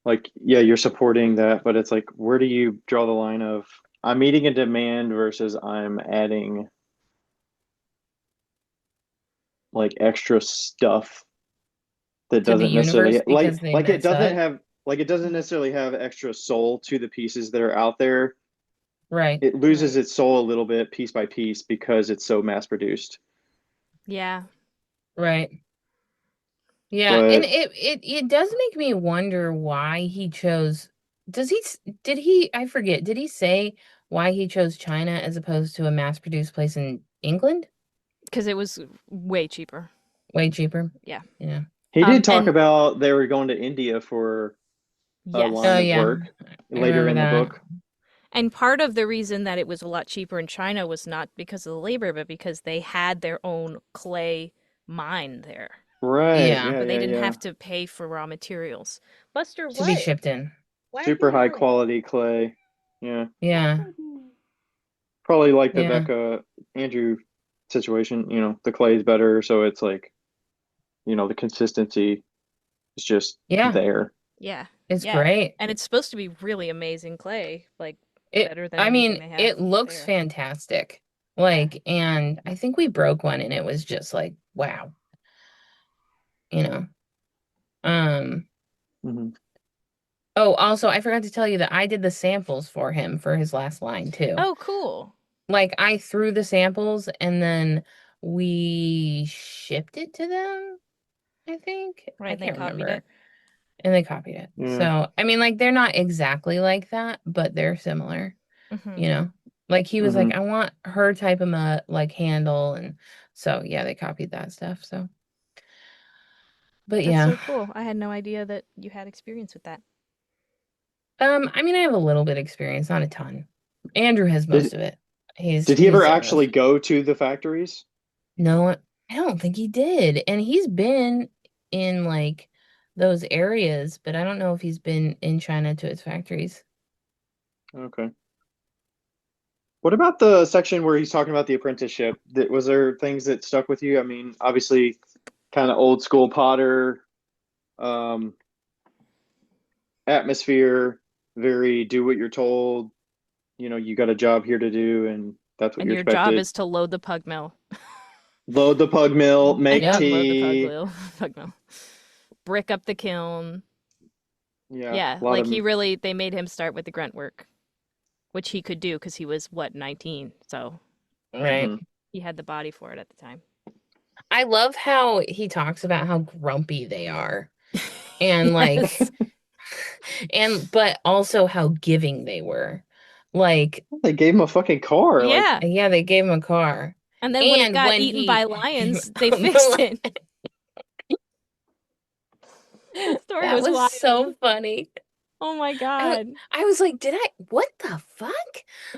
like, yeah, you're supporting that, but it's like, where do you draw the line of I'm meeting a demand versus I'm adding like extra stuff that
To the
doesn't necessarily
universe because they
like it
mess
doesn't
up.
have like it doesn't necessarily have extra soul to the pieces that are out there.
Right.
It loses
Right.
its soul a little bit piece by piece because it's so mass produced.
Yeah.
Right. Yeah, and
But
it does make me wonder why he chose. Did he, I forget, did he say why he chose China as opposed to a mass-produced place in England?
Because it was way cheaper.
Way cheaper.
Yeah.
Yeah.
he did talk
And
about they were going to India for a
Oh
line of
yes.
yeah,
work
I
later
remember
in the
that.
book.
And part of the reason that it was a lot cheaper in China was not because of the labor, but because they had their own clay mine there.
Right.
Yeah,
Yeah,
So they
yeah,
didn't
yeah.
have to pay for raw materials. Buster,
to be
what?
shipped in.
Why are you
Super high
yelling?
quality clay. Yeah.
Yeah.
Probably like the
Yeah.
Becca Andrew situation, the clay is better, so it's like, the consistency is just
Yeah.
there.
Yeah.
It's
Yeah.
great.
And it's supposed to be really amazing clay, like better than
I
anything
mean,
they have
it looks
there.
fantastic.
Yeah.
Like, and I think we broke one and it was just like, wow, you know. Um,
Hmm.
oh, also I forgot to tell you that I did the samples for him for his last line too.
Oh, cool.
Like I threw the samples and then we shipped it to them, I think.
Right,
I
and they
can't
copied it.
remember. And they copied it.
Yeah.
So, I mean, like they're not exactly like that, but they're similar.
Hmm.
you know? Like he was like,
Mhm.
I want her type of like handle, and so yeah, they copied that stuff. So, but
That's
yeah,
so cool. I had no idea that you had experience with that.
I mean, I have a little bit experience, not a ton. Andrew has most
Did
of it. He's
did he ever
he's done
actually
most.
go to the factories?
No, I don't think he did, and he's been in like those areas, but I don't know if he's been in China to its factories.
Okay. What about the section where he's talking about the apprenticeship? Was there things that stuck with you? I mean, obviously, kind of old school Potter um, atmosphere, very do what you're told. You know, you got a job here to do, and that's what
And
you're
your job
expected.
is to load the pug mill.
Load the pug mill, make
Yep.
Unload the
tea.
pug mill. Brick up the kiln.
Yeah,
Yeah,
a lot
like
of
he really, they made him start with the grunt work, which he could do because he was, what, 19? So
Right.
mhm.
he had the body for it at the time.
I love how he talks about how grumpy they are and like
Yes.
but also how giving they were. Like,
They gave him a fucking car. Like,
Yeah.
yeah, they gave him a car.
And then when it
And
got
when
eaten by
he
lions, they fixed it. That story
that
was
was
wild.
so funny.
Oh my
I
God.
I was like, what the fuck?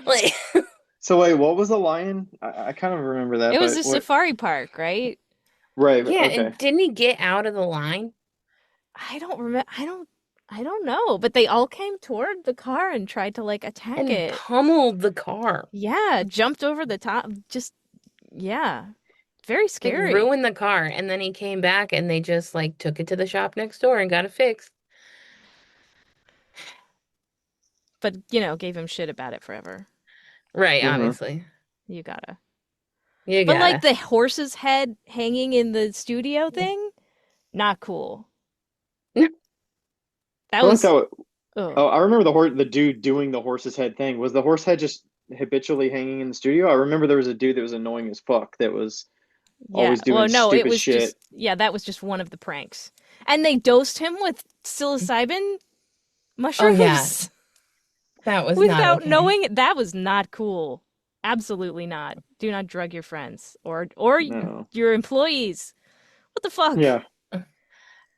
Like,
so wait, what was the lion? I kind of remember that,
It was
but
a
what?
safari park, right?
Right.
yeah,
Okay.
and didn't he get out of the line
I don't remember. I don't know, but they all came toward the car and tried to like attack
and
it.
pummeled the car?
Yeah, jumped over the top. Just yeah. Very
Like
scary.
ruined the car, and then he came back and they just like took it to the shop next door and got it fixed.
But, gave him shit about it forever.
Right,
Hmm.
obviously.
You gotta.
You
But like
gotta.
the horse's head hanging in the studio thing, not cool.
I
That
feel like
was
that.
ugh.
Oh, I remember the dude doing the horse's head thing. Was the horse head just habitually hanging in the studio? I remember there was a dude that was annoying as fuck that was
Yeah.
always doing
Well, no, it
stupid
was just
shit.
yeah, that was just one of the pranks. And they dosed him with psilocybin
Oh yeah,
mushrooms
that was not
without
okay.
knowing it. That was not cool. Absolutely not. Do not drug your friends or
No.
your employees. What the fuck?
Yeah.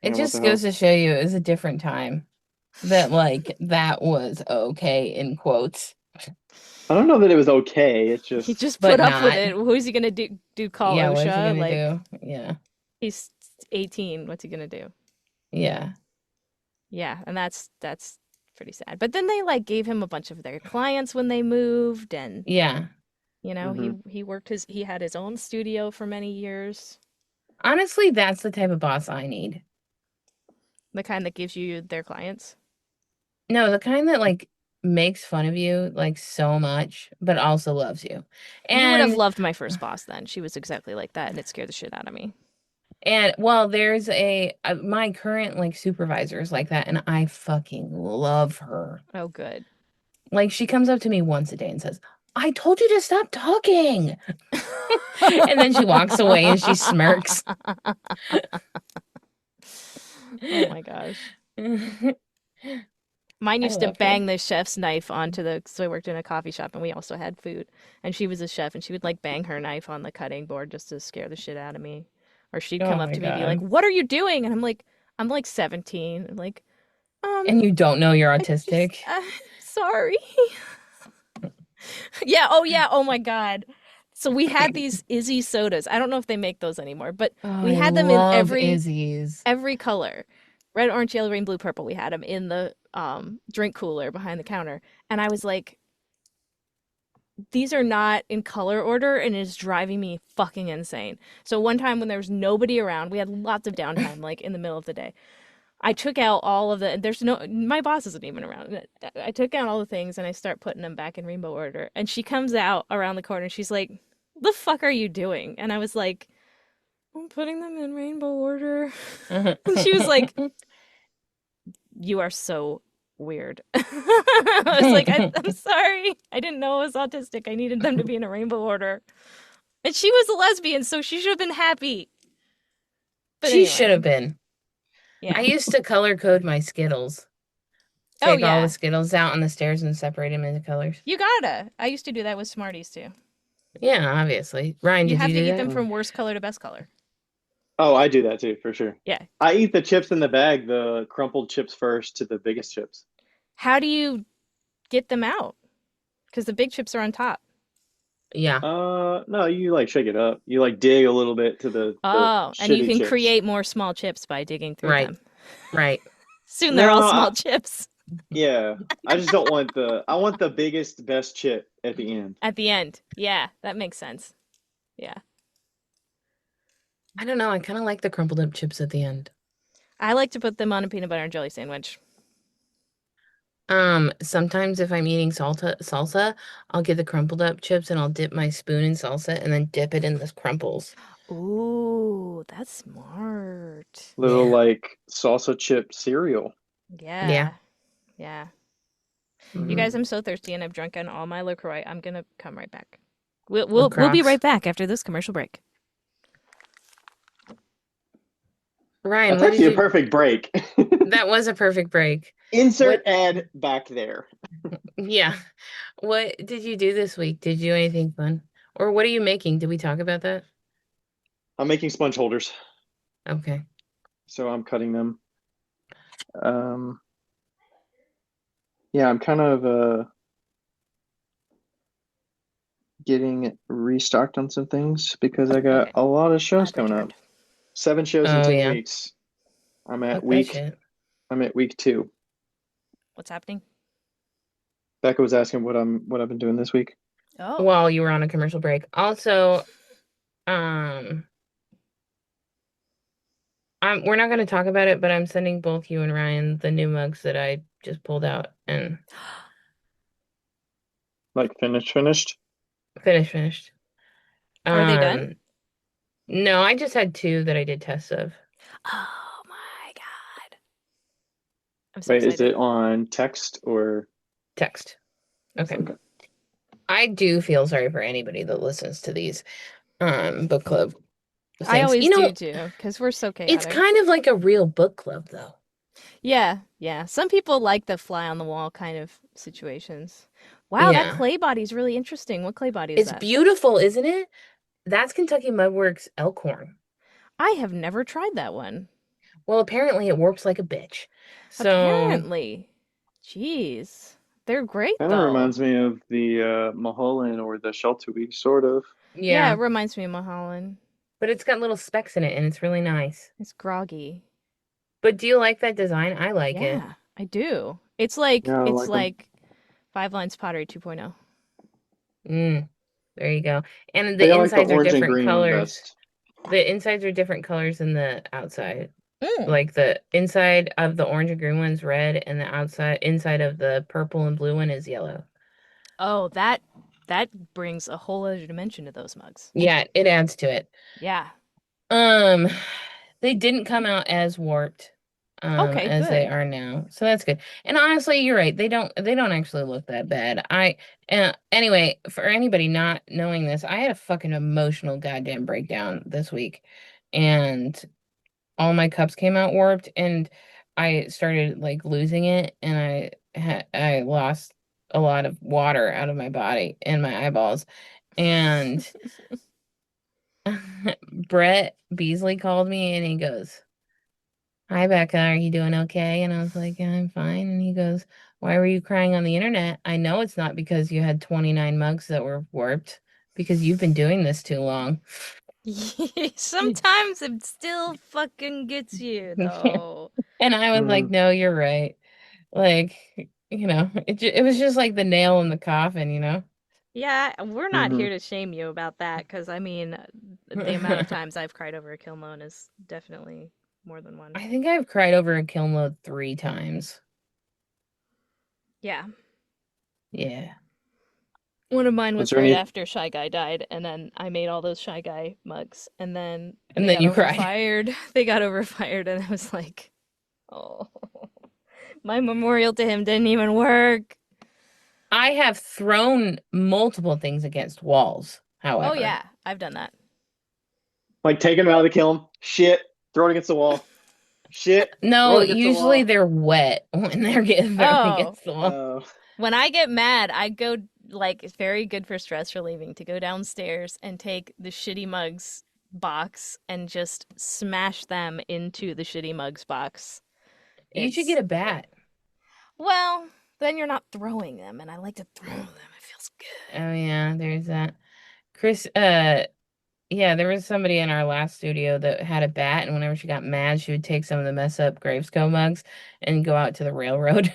It
Yeah. What the
just goes
hell?
to show you it was a different time. That like that was okay in quotes,
I don't know that it was okay. It's
He
just
just
but
put up with
not.
it. Who's he gonna do call
Yeah, what is he
OSHA?
gonna
Like
do? Yeah,
he's 18. What's he gonna do?
yeah,
Yeah, and that's pretty sad. But then they like gave him a bunch of their clients when they moved, and
yeah.
hmm
he had his own studio for many years.
Honestly, that's the type of boss I need.
The kind that gives you their clients.
No, the kind that like makes fun of you like so much, but also loves you.
You would have
And
loved my first boss then. She was exactly like that, and it scared the shit out of me.
well, there's my current like supervisor is like that, and I fucking love her.
Oh, good.
Like she comes up to me once a day and says, "I told you to stop talking." And then she walks away and she smirks.
Oh my gosh. Mine
I
used to
love her.
bang the chef's knife onto so I worked in a coffee shop and we also had food. And she was a chef and she would like bang her knife on the cutting board just to scare the shit out of me. Or she'd come
Oh
up
my
to me and be like,
God.
"What are you doing?" And I'm like 17. I'm like,
And you don't know you're
I just,
autistic?
sorry. Yeah, oh yeah, oh my God. So we had these Izzy sodas. I don't know if they make those anymore, but
Oh,
we
I
had them in
love Izzy's.
every color. Red, orange, yellow, green, blue, purple. We had them in the drink cooler behind the counter. And I was like, these are not in color order and it is driving me fucking insane. So one time when there was nobody around, we had lots of downtime like in the middle of the day. I took out all of my boss isn't even around. I took out all the things and I start putting them back in rainbow order. And she comes out around the corner and she's like, "The fuck are you doing?" And I was like, "I'm putting them in rainbow order." And she was like, "You are so weird." I was like, I'm sorry. I didn't know I was autistic. I needed them to be in a rainbow order. And she was a lesbian, so she should have been happy. But
She should
anyway,
have been. I
yeah.
used to color code my Skittles.
Oh
Take all the
yeah.
Skittles out on the stairs and separate them into colors.
You gotta. I used to do that with Smarties too.
Yeah, obviously. Ryan,
You
did
have
you
to
do
eat
that?
them
Oh.
from worst color to best color.
Oh, I do that too, for sure.
Yeah.
I eat the chips in the bag, the crumpled chips first to the biggest chips.
How do you get them out? Because the big chips are on top.
Yeah.
No, you like shake it up. You like dig a little bit to the
Oh, and you
shitty
can
chips.
create more small chips by digging through
Right.
them.
Right.
Soon they're
No,
all small chips
yeah. I just don't want I want the biggest, best chip at the end.
at the end. Yeah, that makes sense. Yeah.
I don't know. I kind of like the crumpled up chips at the end.
I like to put them on a peanut butter and jelly sandwich.
Sometimes if I'm eating salsa, I'll get the crumpled up chips and I'll dip my spoon in salsa and then dip it in the crumples.
Ooh, that's smart.
Little
Yeah.
like salsa chip cereal.
Yeah.
Yeah. Yeah. You
Hmm.
guys, I'm so thirsty and I've drunken all my LaCroix. I'm gonna come right back. We'll
Or
we'll be
Crocs.
right back after this commercial break.
Ryan,
That's
what did
actually a
you?
perfect break.
That was a perfect break.
Insert
What?
ad back there.
Yeah. What did you do this week? Did you do anything fun? Or what are you making? Did we talk about that?
I'm making sponge holders,
Okay.
so I'm cutting them. Um, yeah, I'm kind of getting restocked on some things because I got
Okay,
a lot of shows
I've
coming up.
returned.
7 shows in
Oh
10
yeah.
weeks. I'm at
Fuck that
week
shit.
I'm at week 2.
What's happening?
Becca was asking what I've been doing this week.
Oh,
While you were on a commercial break. Also, um, we're not going to talk about it, but I'm sending both you and Ryan the new mugs that I just pulled out and
Like finished.
finished.
are they done?
No, I just had 2 that I did tests of.
Oh my God. I'm so
Wait, is
excited.
it on text or
Text. Okay.
okay?
I do feel sorry for anybody that listens to these book club
I
things.
always do too, because we're so
It's
chaotic.
kind of like a real book club though.
Yeah, yeah. Some people like the fly on the wall kind of situations. Wow, that
Yeah.
clay body's really interesting. What clay body is
It's
that?
beautiful, isn't it? That's Kentucky Mudworks Elkhorn.
I have never tried that one.
Well, apparently it warps like a bitch. So,
Apparently. Jeez. They're great
Kind of
though.
reminds me of the Mulholland or the Sheltowee, sort of.
Yeah, it
yeah.
reminds me of Mulholland.
But it's got little specks in it and it's really nice.
It's groggy.
But do you like that design? I like it.
Yeah, I do. It's like
Yeah, I
it's
like them.
like Five Lines Pottery 2.0.
Mm, there you go. And
But
the
I like the
insides are
orange and
different
green one
colors.
best.
The insides are different colors than the outside.
Mm.
Like the inside of the orange and green one's red, and the inside of the purple and blue one is yellow.
Oh, that brings a whole other dimension to those mugs.
Yeah, it adds to it.
Yeah.
Um, they didn't come out as warped,
Okay,
as they
good.
are now, so that's good. And honestly, you're right. They don't actually look that bad. Anyway, for anybody not knowing this, I had a fucking emotional goddamn breakdown this week, and all my cups came out warped, and I started like losing it, and I lost a lot of water out of my body and my eyeballs, and Brett Beasley called me and he goes, "Hi Becca, are you doing okay?" And I was like, "Yeah, I'm fine." And he goes, "Why were you crying on the internet? I know it's not because you had 29 mugs that were warped, because you've been doing this too long."
Sometimes it still fucking gets you, though.
And I was like,
Hmm.
"No, you're right." Like, it was just like the nail in the coffin.
Yeah, we're not
Hmm.
here to shame you about that, because I mean, the amount of times I've cried over a kill loan is definitely more than one.
I think I've cried over a kill mode 3 times.
Yeah.
Yeah.
One of mine
Was
was
there
right
any?
after Shy Guy died, and then I made all those Shy Guy mugs, and then
And
they
then
got
you cried.
overfired. They got overfired, and I was like, oh, my memorial to him didn't even work.
I have thrown multiple things against walls,
Oh,
however.
yeah, I've done that.
Like taking them out of the kiln. Shit. Throw it against the wall. Shit.
No,
Throw against the
usually
wall.
they're wet when they're getting thrown
Oh.
against the wall.
When I get mad, I go like it's very good for stress relieving to go downstairs and take the Shitty Mugs box and just smash them into the Shitty Mugs box.
You should
It's
get a bat.
well, then you're not throwing them, and I like to throw them. It feels good.
Oh yeah, there's that. Chris, yeah, there was somebody in our last studio that had a bat, and whenever she got mad, she would take some of the mess up Gravesco mugs and go out to the railroad.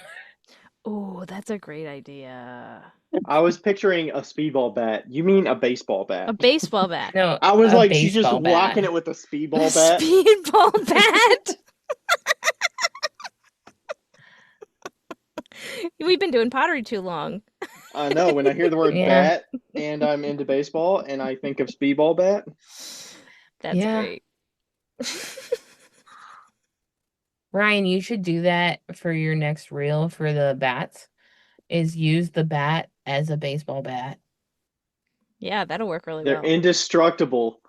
Oh, that's a great idea.
I was picturing a speedball bat. You mean a baseball bat?
A baseball bat.
No,
I was
a
like, she's just
baseball
whacking
bat.
it with a
A
speedball bat.
speedball bat. We've been doing pottery too long.
I know. When I hear the word
Yeah.
bat and I'm into baseball and I think of speedball bat,
That's
Yeah.
great.
Ryan, you should do that for your next reel for the bats, is use the bat as a baseball bat.
Yeah, that'll work really
they're
well.
indestructible.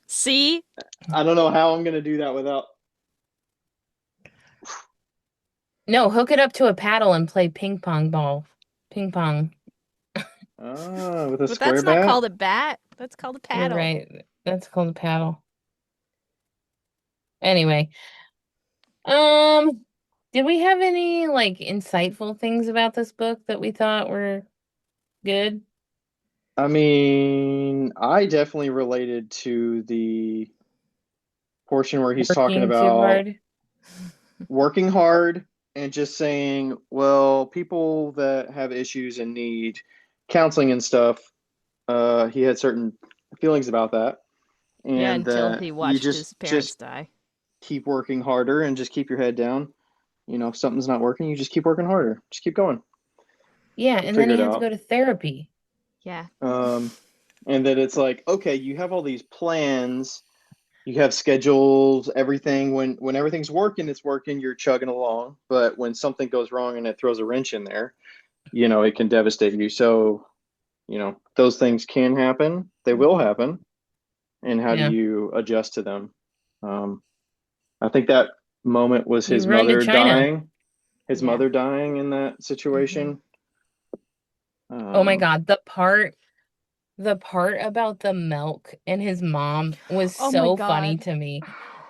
See?
I don't know how I'm gonna do that without.
No, hook it up to a paddle and play ping pong ball. Ping pong.
With a
But
square
that's
bat.
not called a bat. That's called a
You're
paddle.
right. That's called a paddle. Anyway, did we have any like insightful things about this book that we thought were good?
I mean, I definitely related to the portion where he's talking
Working too
about
hard?
working hard and just saying, well, people that have issues and need counseling and stuff, he had certain feelings about that.
Yeah,
And
until
that
he
you
watched his
just
parents die.
keep working harder and just keep your head down. You know, if something's not working, you just keep working harder. Just keep going.
Yeah,
You'll
and then
figure
he
it
had to
out.
go to therapy.
Yeah.
And that it's like, okay, you have all these plans, you have schedules, everything. When everything's working, it's working, you're chugging along. But when something goes wrong and it throws a wrench in there, you know, it can devastate you. So, you know, those things can happen. They will happen. And how do
Yeah.
you adjust to them? I think that moment was
He
his
run to
mother
China.
dying. His
Yeah.
mother dying in that situation.
Oh my God, the part about the milk and his mom was
Oh my
so funny
God.
to me.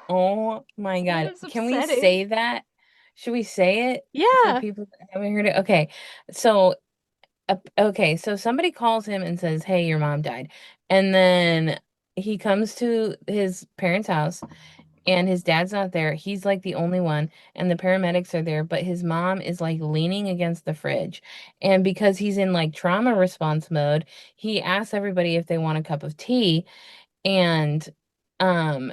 Oh my
That
God.
was
Can we
upsetting.
say that? Should we say it for
Yeah.
people that haven't heard it? Okay. So so somebody calls him and says, "Hey, your mom died." And then he comes to his parents' house and his dad's not there. He's like the only one, and the paramedics are there, but his mom is like leaning against the fridge. And because he's in like trauma response mode, he asks everybody if they want a cup of tea, and um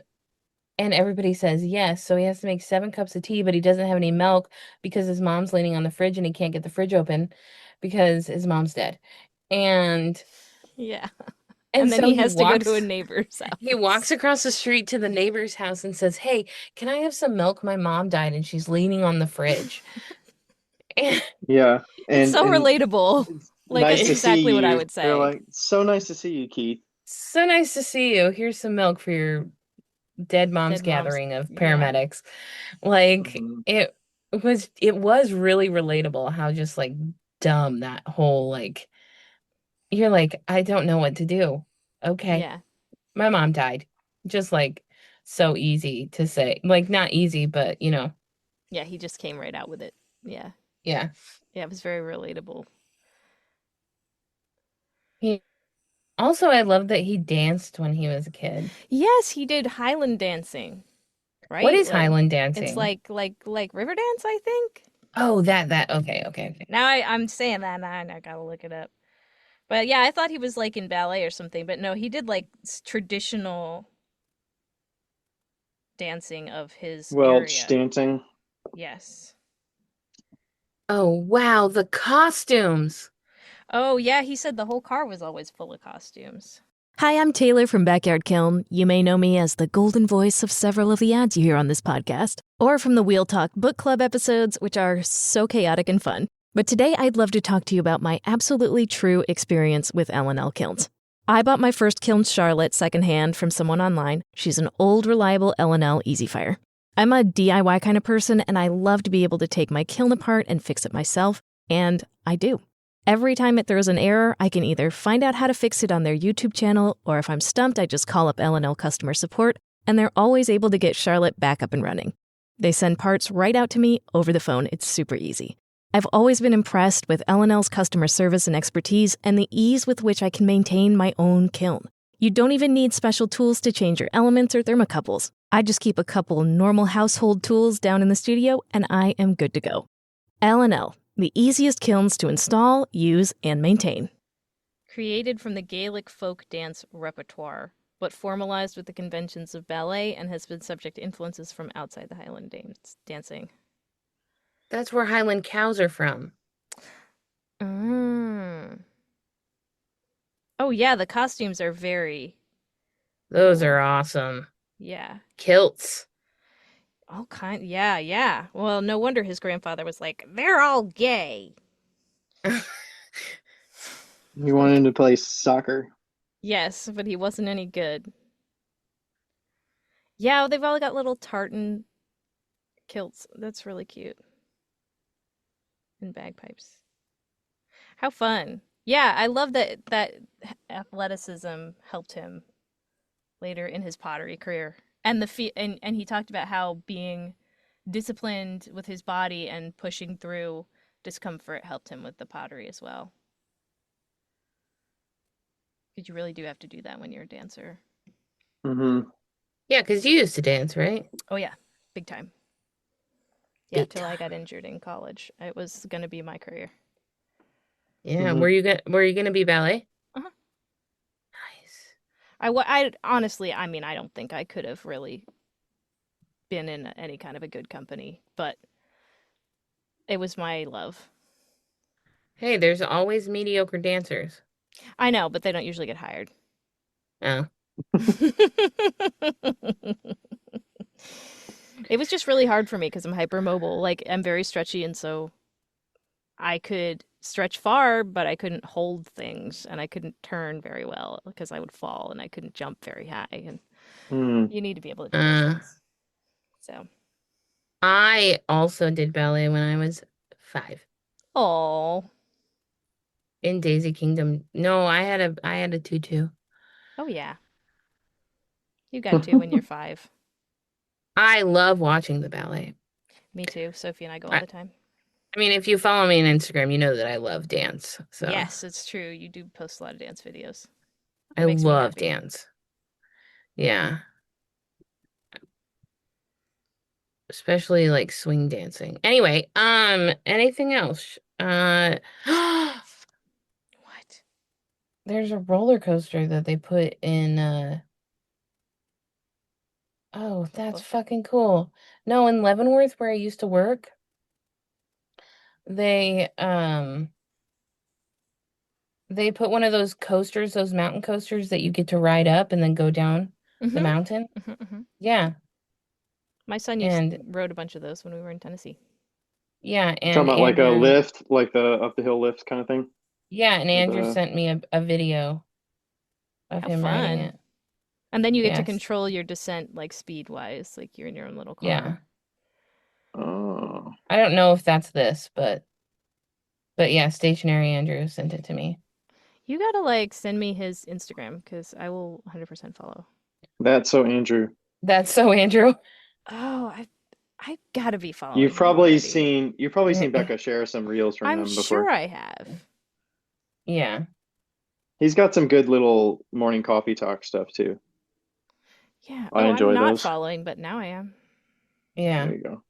and everybody says yes. So he has to make 7 cups of tea, but he doesn't have any milk because his mom's leaning on the fridge and he can't get the fridge open because his mom's dead. And
Yeah.
and
And then
so
he has to go to a neighbor's house.
he walks across the street to the neighbor's house and says, "Hey, can I have some milk? My mom died and she's leaning on the fridge." And
Yeah.
It's so
And
relatable.
it's
Like,
nice
it's
to see
exactly what I
you.
would
They're
say.
like, so nice to see you, Keith.
so nice to see you. Here's some milk for your dead mom's
Dead mom's-
gathering of
yeah.
paramedics. Like
Mhm.
it was really relatable how just like dumb that whole like you're like, I don't know what to do. Okay.
Yeah.
My mom died. Just like so easy to say. Like not easy, but you know,
Yeah, he just came right out with it. Yeah.
yeah.
Yeah, it was very relatable.
He also I love that he danced when he was a kid.
Yes, he did Highland dancing. Right?
What is
Like,
Highland dancing?
it's like river dance, I think.
Oh, that okay.
Now I'm saying that now and I gotta look it up. But yeah, I thought he was like in ballet or something, but no, he did like traditional dancing of his
Welch
area.
dancing.
Yes.
Oh, wow, the costumes.
Oh yeah, he said the whole car was always full of costumes.
Hi, I'm Taylor from Backyard Kiln. You may know me as the golden voice of several of the ads you hear on this podcast, or from the Wheel Talk Book Club episodes, which are so chaotic and fun. But today I'd love to talk to you about my absolutely true experience with L&L kilns. I bought my first kiln Charlotte secondhand from someone online. She's an old, reliable L&L Easy Fire. I'm a DIY kind of person, and I love to be able to take my kiln apart and fix it myself, and I do. Every time it throws an error, I can either find out how to fix it on their YouTube channel, or if I'm stumped, I just call up L&L customer support, and they're always able to get Charlotte back up and running. They send parts right out to me over the phone. It's super easy. I've always been impressed with L&L's customer service and expertise and the ease with which I can maintain my own kiln. You don't even need special tools to change your elements or thermocouples. I just keep a couple normal household tools down in the studio and I am good to go. L&L, the easiest kilns to install, use, and maintain.
Created from the Gaelic folk dance repertoire, but formalized with the conventions of ballet and has been subject to influences from outside the Highland dancing.
That's where Highland cows are from.
Mm. Oh yeah, the costumes are very
Those
cool.
are awesome.
Yeah.
Kilts.
All kind. Yeah, yeah. Well, no wonder his grandfather was like, they're all gay.
He wanted him to play soccer.
Yes, but he wasn't any good. Yeah, they've all got little tartan kilts. That's really cute. And bagpipes. How fun. Yeah, I love that athleticism helped him later in his pottery career. And and he talked about how being disciplined with his body and pushing through discomfort helped him with the pottery as well. Because you really do have to do that when you're a dancer.
Mm-hmm.
Yeah, because you used to dance, right?
Oh yeah, big time. Yeah,
Big
till I got
time.
injured in college. It was gonna be my career.
Yeah,
Mhm.
were you gonna be ballet?
Uh-huh.
Nice.
I honestly, I mean, I don't think I could have really been in any kind of a good company, but it was my love.
Hey, there's always mediocre dancers.
I know, but they don't usually get hired.
Oh.
It was just really hard for me because I'm hypermobile. Like, I'm very stretchy, and so I could stretch far, but I couldn't hold things, and I couldn't turn very well because I would fall, and I couldn't jump very high. And
Mm.
you need to be able to do those
Uh,
things. So,
I also did ballet when I was 5
oh,
in Daisy Kingdom. No, I had a tutu.
oh yeah, you got to when you're 5.
I love watching the ballet.
Me too. Sophie and I go all
I,
the time.
I mean, if you follow me on Instagram, you know that I love dance. So
Yes, it's true. You do post a lot of dance videos. It
I
makes me
love
happy.
dance. Yeah. Especially like swing dancing. Anyway, anything else?
What?
There's a roller coaster that they put in oh,
The
that's
book?
fucking cool. No, in Leavenworth where I used to work, they they put one of those coasters, those mountain coasters that you get to ride up and then go down the
Mm-hmm.
mountain.
Mm-hmm.
Yeah.
My son
And
rode a bunch of those when we were in Tennessee.
yeah,
Talking
and
about like a
Andrew,
lift, like the up the hill lift kind of thing.
yeah, and
With
Andrew sent me a video of
How
him riding
fun.
it.
And then you get to
Yes.
control your descent like speed wise, like you're in your own little
Yeah.
car.
oh,
I don't know if that's this, but yeah, Stationary Andrew sent it to me.
You gotta like send me his Instagram because I will 100% follow.
that's so Andrew.
That's so Andrew.
Oh, I gotta be
You've
following him
probably
already.
seen you've probably seen Becca share some reels from
I'm
him
sure
before.
I have.
Yeah.
He's got some good little morning coffee talk stuff too.
Yeah.
I
Oh, I'm
enjoy
not
those.
following, but now I am.
Yeah.
There you go.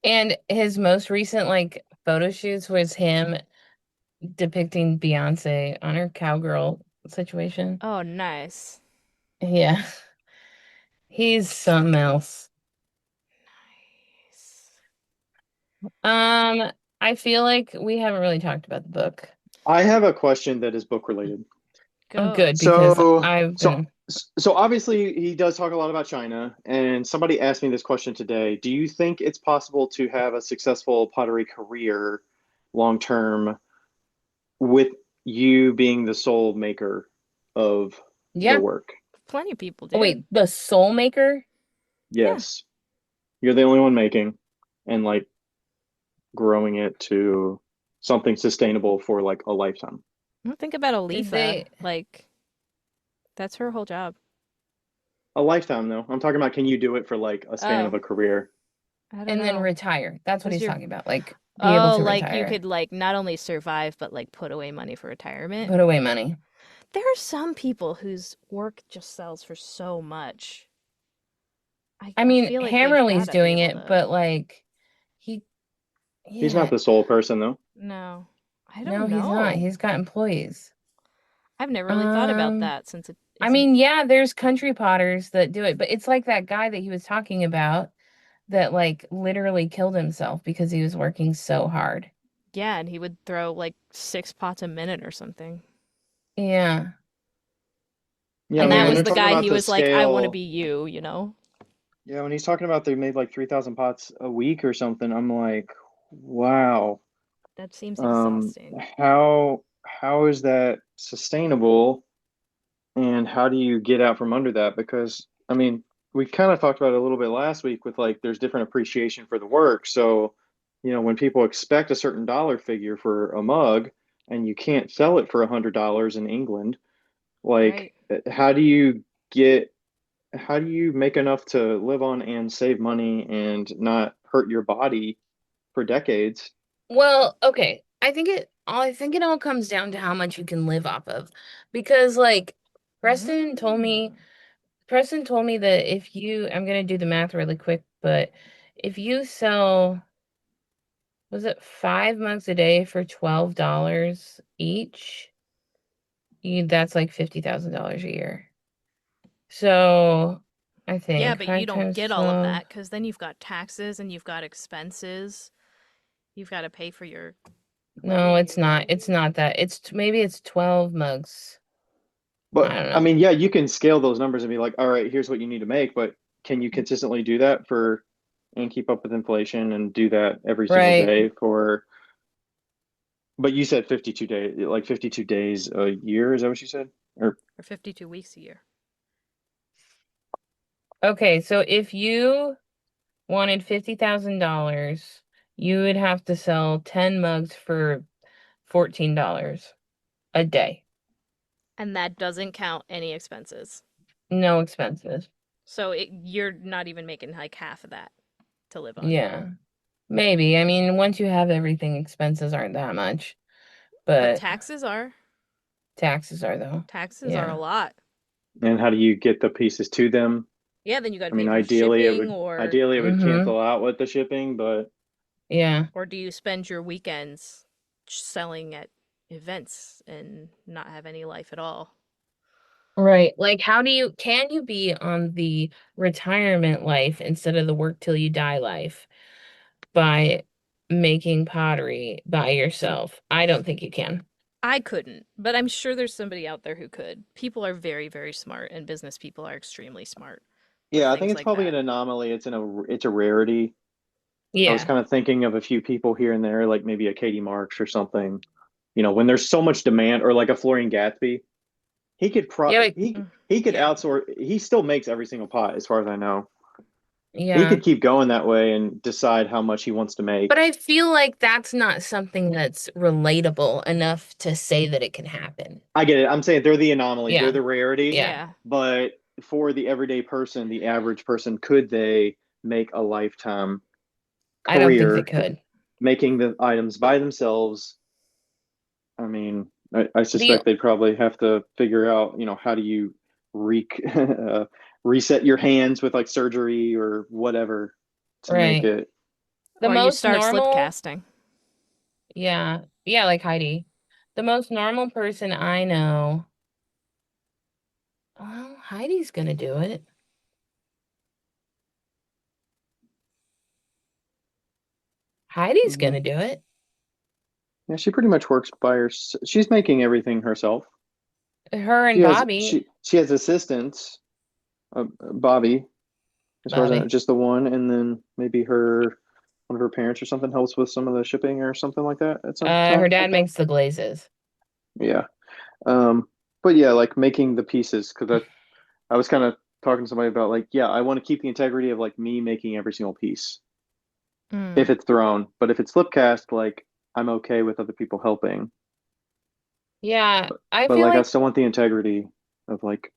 And his most recent like photo shoots was him depicting Beyonce on her cowgirl situation.
Oh, nice.
Yeah. He's something else.
Nice.
I feel like we haven't really talked about the book.
I have a question that is book related.
Oh,
Go.
good, because
So,
I've
so,
been
so obviously he does talk a lot about China, and somebody asked me this question today. Do you think it's possible to have a successful pottery career long term with you being the sole maker of the
yeah.
work?
Plenty of people
Oh
did.
wait, the Soul Maker?
Yeah.
Yes. You're the only one making, and like growing it to something sustainable for like a lifetime.
Well, think about
Did
Aletha.
they?
Like, that's her whole job.
A lifetime though. I'm talking about can you do it for like a span of
Oh,
a career?
I don't
And then
know.
retire. That's what
Because
he's
you're,
talking about. Like be able
oh,
to
like you
retire.
could like not only survive, but like put away money for retirement.
Put away money.
There are some people whose work just sells for so much.
I
I
mean,
feel like they've
Hammerly's
got to be
doing
able
it,
to.
but like he
He's not
yeah.
the sole person though.
No, I
No,
don't
he's not.
know.
He's got employees.
I've never really thought about
Um,
that since it
I
isn't.
mean, yeah, there's country potters that do it, but it's like that guy that he was talking about that like literally killed himself because he was working so hard.
Yeah, and he would throw like 6 pots a minute or something.
Yeah.
Yeah,
I
I
And
mean
that
when
mean,
was
they're
the
talking
guy
about
he
the
was like, I want to
scale,
be you, you know?
yeah, when he's talking about they made like 3,000 pots a week or something, I'm like, wow.
That seems
Um,
exhausting.
how is that sustainable, and how do you get out from under that? Because I mean, we kind of talked about it a little bit last week with like there's different appreciation for the work. So, when people expect a certain dollar figure for a mug and you can't sell it for $100 in England, like
Right.
how do you get how do you make enough to live on and save money and not hurt your body for decades?
well, okay. I think it all comes down to how much you can live off of. Because like Preston told me
Mm.
Preston told me that if you I'm gonna do the math really quick, but if you sell was it 5 mugs a day for $12 each? That's like $50,000 a year. So I
Yeah,
think
but you
five
don't
times
get all of
12.
that because then you've got taxes and you've got expenses. You've got to pay for your
No,
living.
it's not. It's not that. Maybe it's 12 mugs. I
But
don't
I
know.
mean, yeah, you can scale those numbers and be like, all right, here's what you need to make, but can you consistently do that for and keep up with inflation and do that every single
Right.
day for, but you said 52 days, like 52 days a year, is that what you said? Or
For 52 weeks a year.
Okay, so if you wanted $50,000, you would have to sell 10 mugs for $14 a day.
And that doesn't count any expenses.
No expenses.
So you're not even making like half of that to live on.
Yeah. Maybe. I mean, once you have everything, expenses aren't that much,
But
but
taxes are.
taxes are though.
Taxes are a
Yeah.
lot.
and how do you get the pieces to them?
Yeah, then you got to
I
pay
mean,
for shipping or
ideally it would
Mm-hmm.
cancel out with the shipping, but
Yeah.
do you spend your weekends selling at events and not have any life at all?
Right. Like, can you be on the retirement life instead of the work till you die life by making pottery by yourself? I don't think you can.
I couldn't, but I'm sure there's somebody out there who could. People are very, very smart, and business people are extremely smart with
yeah, I think
things
it's
like
probably
that.
an anomaly. It's a rarity. I was
Yeah.
kind of thinking of a few people here and there, like maybe a Katie Marks or something. When there's so much demand, or like a Florian Gatsby, he could
Yeah,
he could
Yeah.
outsource. He still makes every single pot, as far as I know. He
yeah.
could keep going that way and decide how much he wants to
But
make.
I feel like that's not something that's relatable enough to say that it can happen.
I get it. I'm saying they're the anomaly, they're
Yeah.
the rarity.
Yeah.
Yeah.
But for the everyday person, the average person, could they make a lifetime
I don't think they
career
could.
making the items by themselves? I mean, I
The
suspect they'd probably have to figure out, how do you re reset your hands with like surgery or whatever to make
right.
it.
The
Or you
most
start slip
normal,
casting.
yeah. Yeah, like Heidi. The most normal person I know, well, Heidi's gonna do it. Heidi's
Mhm.
gonna do it.
Yeah, she pretty much works by her. She's making everything herself.
Her
She
and
has
Bobby.
she has assistants, Bobby, as far as I know,
Bobby.
just the one, and then maybe one of her parents or something helps with some of the shipping or something like that at some
Her
time, I
dad
think.
makes the glazes.
Yeah. Um, but yeah, like making the pieces, because I was kind of talking to somebody about like, yeah, I want to keep the integrity of like me making every single piece if
Mm.
it's thrown, but if it's flip cast, like I'm okay with other people helping,
Yeah,
but like I still want the integrity of like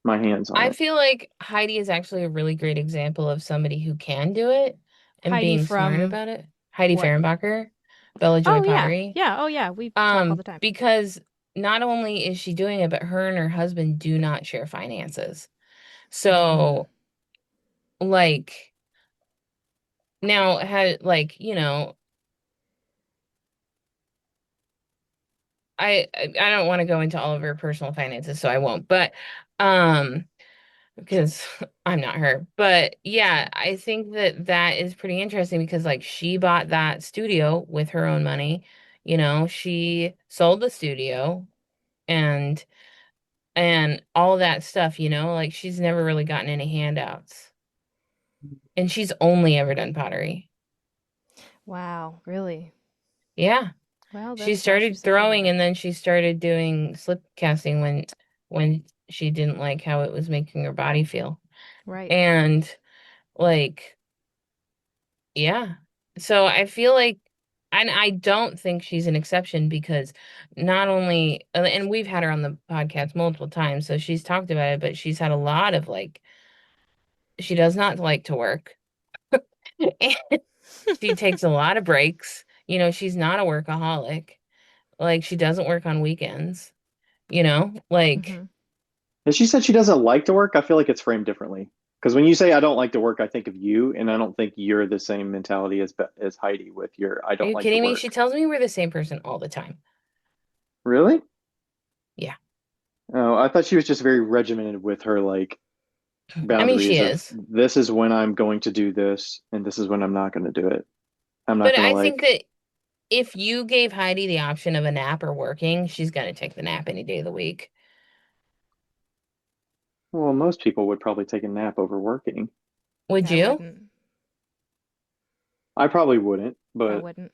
my hands on
I
it.
feel like Heidi is actually a really great example of somebody who can do it and
Heidi
being smart
from
about it. Heidi
what?
Fehrenbacher, Bella Joy
Oh yeah.
Pottery.
Yeah. Oh yeah. We talk all the time.
Because not only is she doing it, but her and her husband do not share finances.
Mm.
So, like, now had like, I don't want to go into all of her personal finances, so I won't. But um because I'm not her. But yeah, I think that that is pretty interesting because like she bought that studio with her own money. She sold the studio and all that stuff, like she's never really gotten any handouts. And she's only ever done pottery.
Wow. Really?
Yeah.
Well,
She
that's why she's
started
so good at
throwing
it.
and then she started doing slip casting when she didn't like how it was making her body feel.
Right.
And like yeah. So I feel like, and I don't think she's an exception because not only, and we've had her on the podcast multiple times, so she's talked about it, but she's had a lot of like, she does not like to work. And she takes a lot of breaks. She's not a workaholic. Like, she doesn't work on weekends, like,
Hmm.
And she said she doesn't like to work. I feel like it's framed differently. Because when you say I don't like to work, I think of you, and I don't think you're the same mentality as Heidi with your I
are
don't
you
like to
kidding me? She
work.
tells me we're the same person all the time.
Really?
Yeah.
Oh, I thought she was just very regimented with her like
I mean, she
boundaries of
is.
this is when I'm going to do this, and this is when I'm not going to do it. I'm not
But
going to
I think
like,
that if you gave Heidi the option of a nap or working, she's gonna take the nap any day of the week.
well, most people would probably take a nap over working.
Would
I
you?
wouldn't.
I probably wouldn't,
I
but
wouldn't.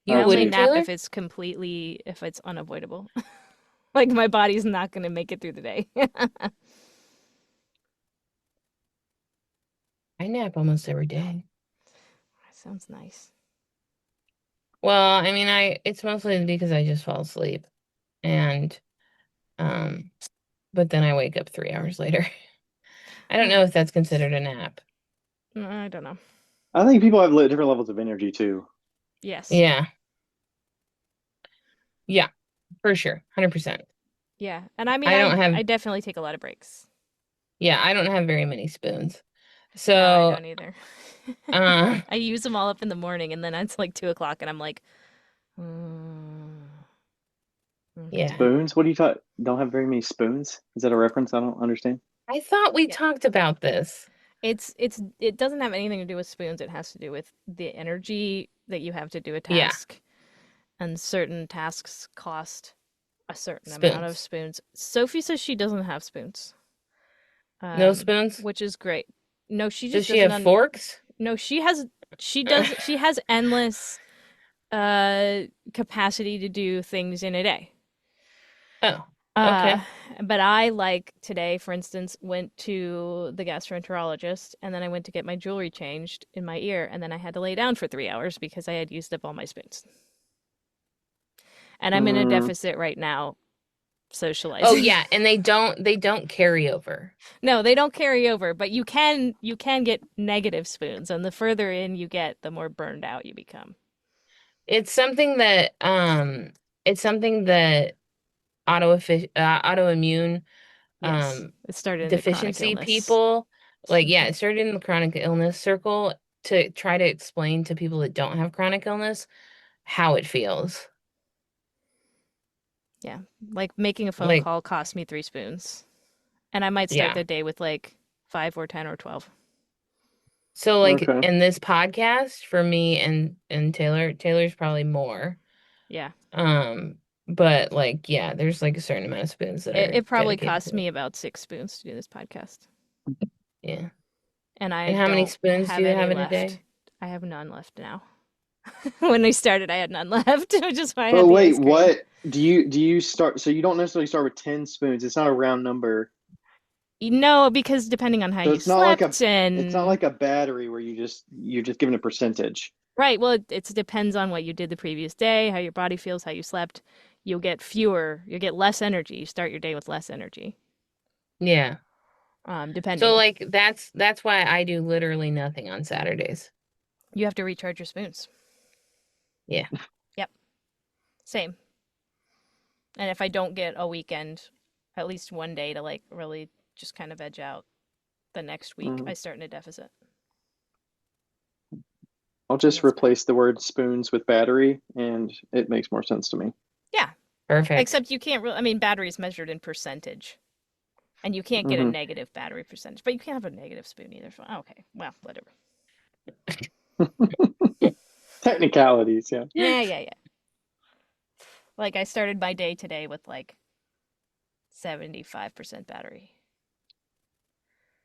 I
You
I'd
only
wouldn't,
say,
nap
Taylor?
if it's unavoidable. Like my body's not gonna make it through the day.
I nap almost every day.
Sounds nice.
Well, I mean, it's mostly because I just fall asleep and um but then I wake up 3 hours later. I don't know if that's considered a nap.
I don't know.
I think people have different levels of energy too.
Yes.
Yeah. Yeah, for sure. 100%.
Yeah. And I mean,
I don't have
I definitely take a lot of breaks.
yeah, I don't have very many spoons.
No, I
So,
don't either.
uh
I use them all up in the morning, and then it's like 2 o'clock, and I'm like,
yeah.
okay.
Spoons? What do you talk? Don't have very many spoons? Is that a reference? I don't understand.
I thought we
Yeah.
talked about this.
It doesn't have anything to do with spoons. It has to do with the energy that you have to do a
Yeah,
task, and certain tasks cost a certain amount of
spoons.
spoons. Sophie says she doesn't have spoons,
No spoons?
which is great. No, she
Does
just
she
doesn't.
have forks?
No, she has endless capacity to do things in a day.
Oh,
Uh,
okay.
but I, like today, for instance, went to the gastroenterologist, and then I went to get my jewelry changed in my ear, and then I had to lay down for 3 hours because I had used up all my spoons. And I'm in a
Mm,
deficit right now
Oh
socializing.
yeah, and they don't carry over.
No, they don't carry over, but you can get negative spoons, and the further in you get, the more burned out you become.
It's something that autoimmune
Yes,
um
it started in the chronic
deficiency
illness.
people, like, yeah, it started in the chronic illness circle to try to explain to people that don't have chronic illness how it feels.
Yeah, like making a phone
Like,
call cost me 3 spoons, and I might start
yeah.
the day with like 5 or 10 or 12.
So like
okay.
in this podcast for me and Taylor's probably more.
Yeah,
Um, but like, yeah, there's like a certain amount of spoons that
it,
are
it probably
dedicated
cost
to it.
me about 6 spoons to do this podcast,
Yeah.
and I
And how many
don't
spoons do
have
you
any
have in a
left.
day?
I have none left now. When I started, I had none left, which is why I
But
had the
wait,
ice cream.
what do you start? So you don't necessarily start with 10 spoons. It's not a round number.
No, because depending on how
So
you slept
it's not
and
like a battery where you're just given a percentage.
right, well, it depends on what you did the previous day, how your body feels, how you slept. You'll get less energy. You start your day with less energy,
Yeah. So
depending.
like that's why I do literally nothing on Saturdays.
You have to recharge your spoons.
Yeah.
Yep, same. And if I don't get a weekend, at least one day to like really just kind of edge out the next week,
Mm.
I start in a deficit.
I'll
And
just
it's bad.
replace the word spoons with battery, and it makes more sense to me.
Yeah,
Perfect.
except you can't really, I mean, battery is measured in percentage. And you can't get a
Hmm.
negative battery percentage, but you can't have a negative spoon either. So, okay, well, whatever.
Technicalities, yeah.
Yeah, yeah, yeah. Like I started my day today with like 75% battery.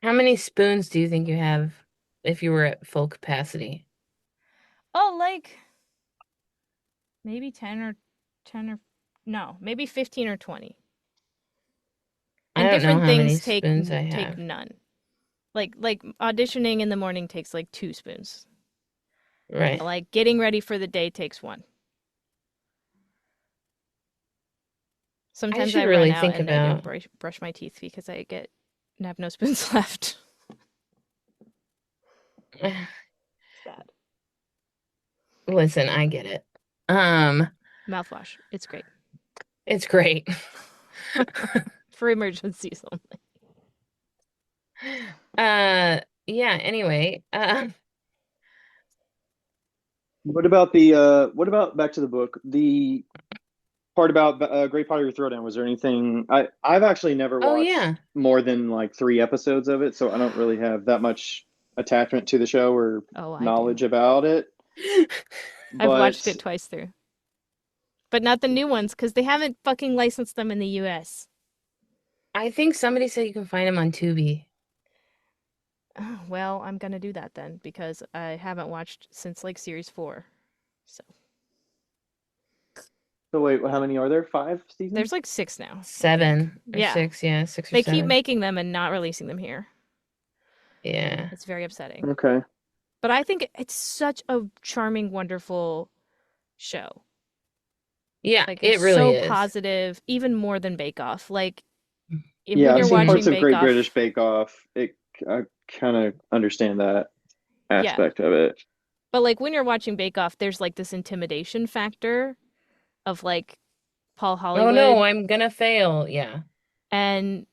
How many spoons do you think you have if you were at full capacity?
Oh, like maybe 10 or no, maybe 15 or 20.
I
And
don't know
different
how many
things
spoons I
take
have.
none. Like auditioning in the morning takes like 2 spoons.
Right.
Like getting ready for the day takes one.
I
Sometimes
should
I run
really
out
think
and I don't
about
brush my teeth because I get and have no spoons left. Sad.
Listen, I get it. Um,
Mouthwash. It's great.
it's great.
For emergencies only.
Yeah, anyway,
what about back to the book? The part about Great Pot of Your Throwdown, was there anything I've actually never
oh
watched
yeah.
more than like 3 episodes of it, so I don't really have that much attachment to the show or
Oh, I do.
knowledge about it.
I've watched
But
it twice through. But not the new ones because they haven't fucking licensed them in the US.
I think somebody said you can find them on Tubi.
Oh, well, I'm gonna do that then because I haven't watched since like series 4. So
so wait, how many are there? 5 seasons?
there's like 6 now, I think.
7 or
Yeah.
6, yeah, 6 or
They keep
7.
making them and not releasing them here.
Yeah.
It's very upsetting.
Okay.
But I think it's such a charming, wonderful show.
Yeah,
Like it's
it really
so
is.
positive, even more than Bake Off. Like when
Yeah, I've
you're
seen
watching
parts
Mhm.
of
Bake
Great British
Off,
Bake Off. I kind of understand that
yeah.
aspect of it.
But like when you're watching Bake Off, there's like this intimidation factor of like Paul
Oh no,
Hollywood
I'm gonna fail. Yeah.
and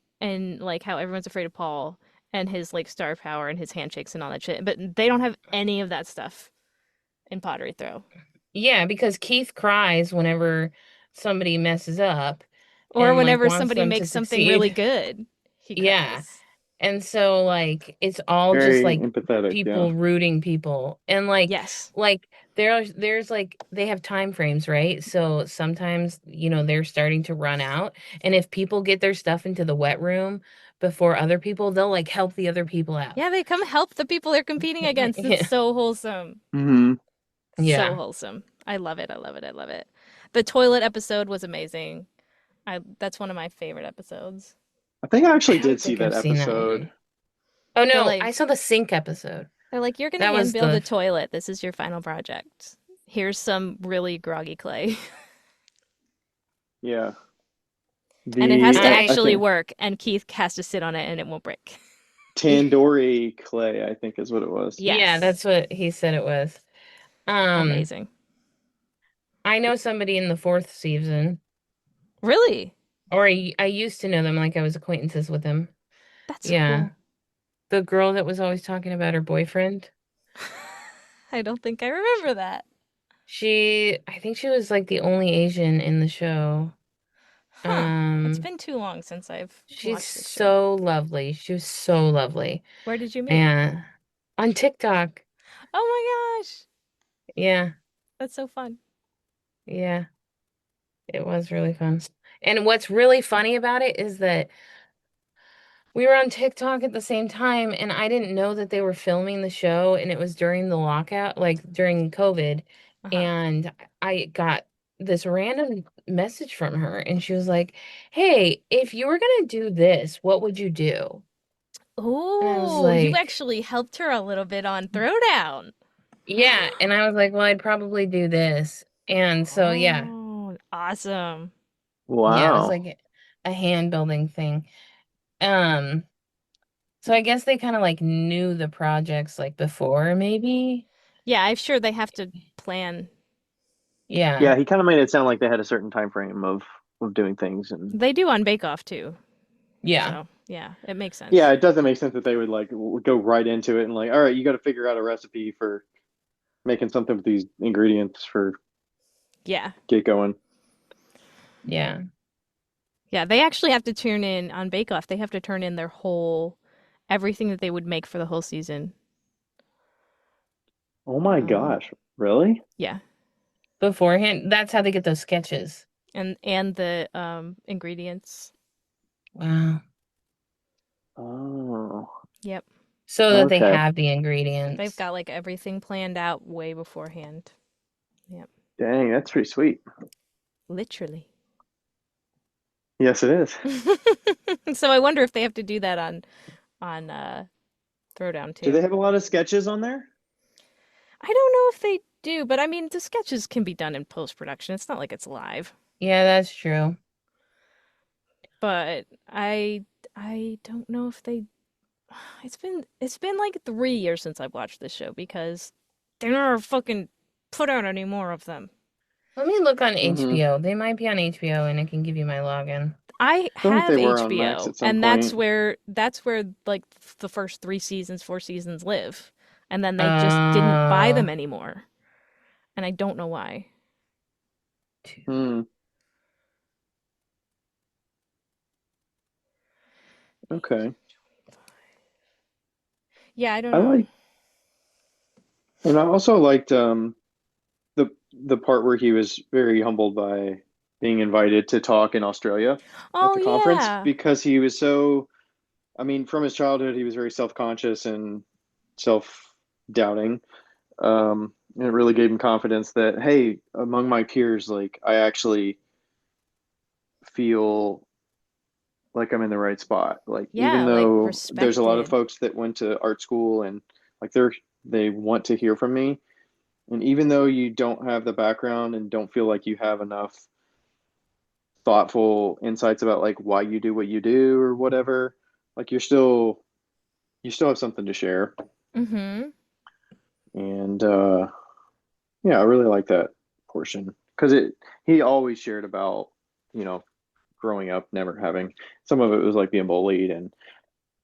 like how everyone's afraid of Paul and his like star power and his handshakes and all that shit. But they don't have any of that stuff in Pottery Throw.
Yeah, because Keith cries whenever somebody messes up
Or
and like
whenever
wants
somebody
them to
makes something really
succeed.
good, he
Yeah.
cries.
And so like it's all just
Very
like
empathetic, yeah.
people rooting people. And
Yes.
like there's like they have time frames, right? So sometimes, they're starting to run out. And if people get their stuff into the wet room before other people, they'll like help the other people out.
Yeah, they come help the people they're competing against. It's
Yeah.
so wholesome.
Hmm.
So
Yeah.
wholesome. I love it. I love it. I love it. The toilet episode was amazing. I That's one of my favorite episodes.
I think I
I
actually
don't
did see
think
that
I've seen that
episode.
one. Oh
They're
no,
like
I saw the sink episode.
they're like you're going to
That
hand
was
build a
the
toilet. This is your final project. Here's some really groggy clay.
Yeah.
And it has to
I
I
actually
think
work and Keith has to sit on it and it won't break.
Tandoori clay, I think is what it was.
Yeah,
Yes.
that's what he said it was. Um,
Amazing.
I know somebody in the fourth season,
Really?
or I used to know them, like I was acquaintances with them.
That's so
Yeah,
cool.
the girl that was always talking about her boyfriend.
I don't think I remember that.
I think she was like the only Asian in the show.
Huh. It's
Um,
been too long since I've
she's
watched this show.
so lovely. She was so lovely.
Where did you meet?
And on TikTok.
Oh my gosh.
Yeah,
That's so fun.
yeah, it was really fun. And what's really funny about it is that we were on TikTok at the same time, and I didn't know that they were filming the show, and it was during the lockout, like during COVID.
Uh-huh.
And I got this random message from her, and she was like, "Hey, if you were gonna do this, what would you do?" was
Oh, you
like,
actually helped her a little bit on Throwdown.
yeah. And I was like, well, I'd probably do this. And so, yeah.
Oh, awesome.
Yeah, it was
Wow.
like a hand building thing. Um, so I guess they kind of like knew the projects like before, maybe.
Yeah, I'm sure they have to plan.
Yeah.
Yeah, he kind of made it sound like they had a certain time frame of doing things, and
They do on Bake Off too.
Yeah.
So, yeah, it makes
yeah,
sense.
it doesn't make sense that they would like go right into it and like, all right, you got to figure out a recipe for making something with these ingredients for
Yeah.
get going.
Yeah.
Yeah, they actually have to turn in on Bake Off. They have to turn in their whole everything that they would make for the whole season.
Oh my
Um,
gosh, really?
yeah.
Beforehand, that's how they get those sketches.
And the ingredients.
Wow.
Oh,
Yep.
So that they
okay.
have the
They've
ingredients.
got like everything planned out way beforehand. Yep.
Dang, that's pretty sweet.
Literally.
Yes, it is.
So I wonder if they have to do that on Throwdown
Do they
too.
have a lot of sketches on there?
I don't know if they do, but I mean the sketches can be done in post-production. It's not like it's live.
Yeah, that's true.
But I don't know if they it's been like 3 years since I've watched this show because they never fucking put out any more of them.
Let me look on
Mm-hmm.
HBO. They might be on HBO and it can give you my login.
I
I feel like
have
they were on Max
HBO,
at some
and
point.
that's where like the first 3 seasons, 4 seasons live, and then they just didn't buy them
Uh,
anymore, and I don't know why.
Hmm. Okay.
Yeah, I don't
I
know.
like, and I also liked the part where he was very humbled by being invited to talk in Australia at
Oh
the conference
yeah.
because he was so, I mean, from his childhood, he was very self-conscious and self-doubting. And it really gave him confidence that, hey, among my peers, like I actually feel like I'm in the right spot. Like even
Yeah, like
though there's a lot of
respected.
folks that went to art school and like they want to hear from me, and even though you don't have the background and don't feel like you have enough thoughtful insights about like why you do what you do or whatever, like you still have something to share.
Mm-hmm.
And yeah, I really like that portion because it he always shared about, you know, growing up never having, some of it was like being bullied and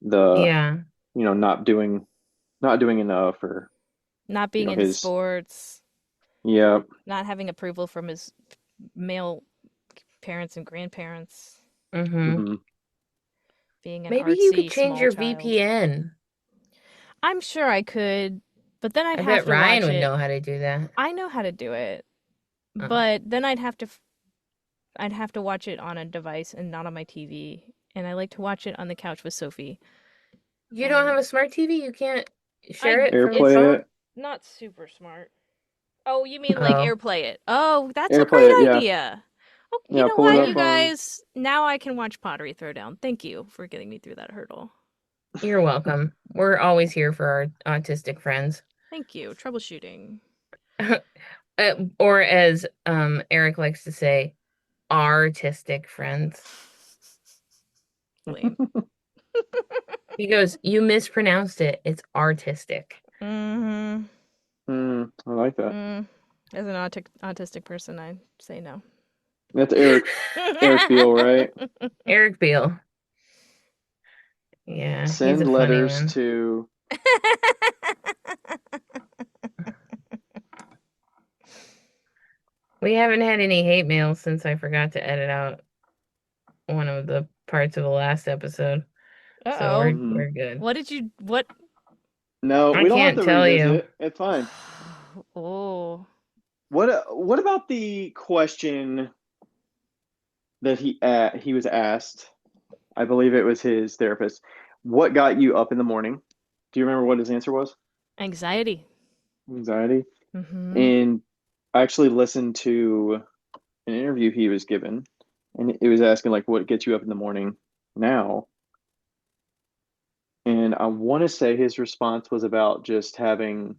the,
yeah.
you know, not doing enough, or
Not
you
being
know
into
his,
sports,
yeah.
not having approval from his male parents and grandparents,
Mm-hmm.
Hmm.
being an
Maybe you could
artsy
change
small
your
child.
VPN.
I'm sure I could, but then I'd
I
have
bet
to
Ryan
watch
would
it.
know how to do that.
I know how to do it,
Uh,
but then I'd have to watch it on a device and not on my TV. And I like to watch it on the couch with Sophie.
you don't have
And
a smart TV? You can't share
I
it from your
it's
AirPlay
phone?
it.
not super smart. Oh, you mean like
Oh,
AirPlay it? Oh, that's a great
AirPlay it, yeah.
idea. Oh, you
Yeah,
know
pull it
what,
up
you
yeah.
on.
guys? Now I can watch Pottery Throwdown. Thank you for getting me through that hurdle.
You're welcome. We're always here for our autistic friends.
Thank you. Troubleshooting.
Or as Eric likes to say, artistic friends.
Lame.
He goes, "You mispronounced it. It's artistic."
Mm-hmm.
I like that.
As an autistic person, I say no.
That's Eric Beale, right?
Eric Beale. Yeah, he's a
Send
funny
letters
one.
to.
We haven't had any hate mail since I forgot to edit out one of the parts of the last episode. So
Uh-oh.
Mhm.
we're good.
What?
No,
I
we don't have
can't
to
tell
revisit
you.
it. It's fine.
Oh.
What about the question that he was asked? I believe it was his therapist. What got you up in the morning? Do you remember what his answer was?
Anxiety.
Anxiety.
Mm-hmm.
And I actually listened to an interview he was given, and it was asking like, what gets you up in the morning now? And I want to say his response was about just having,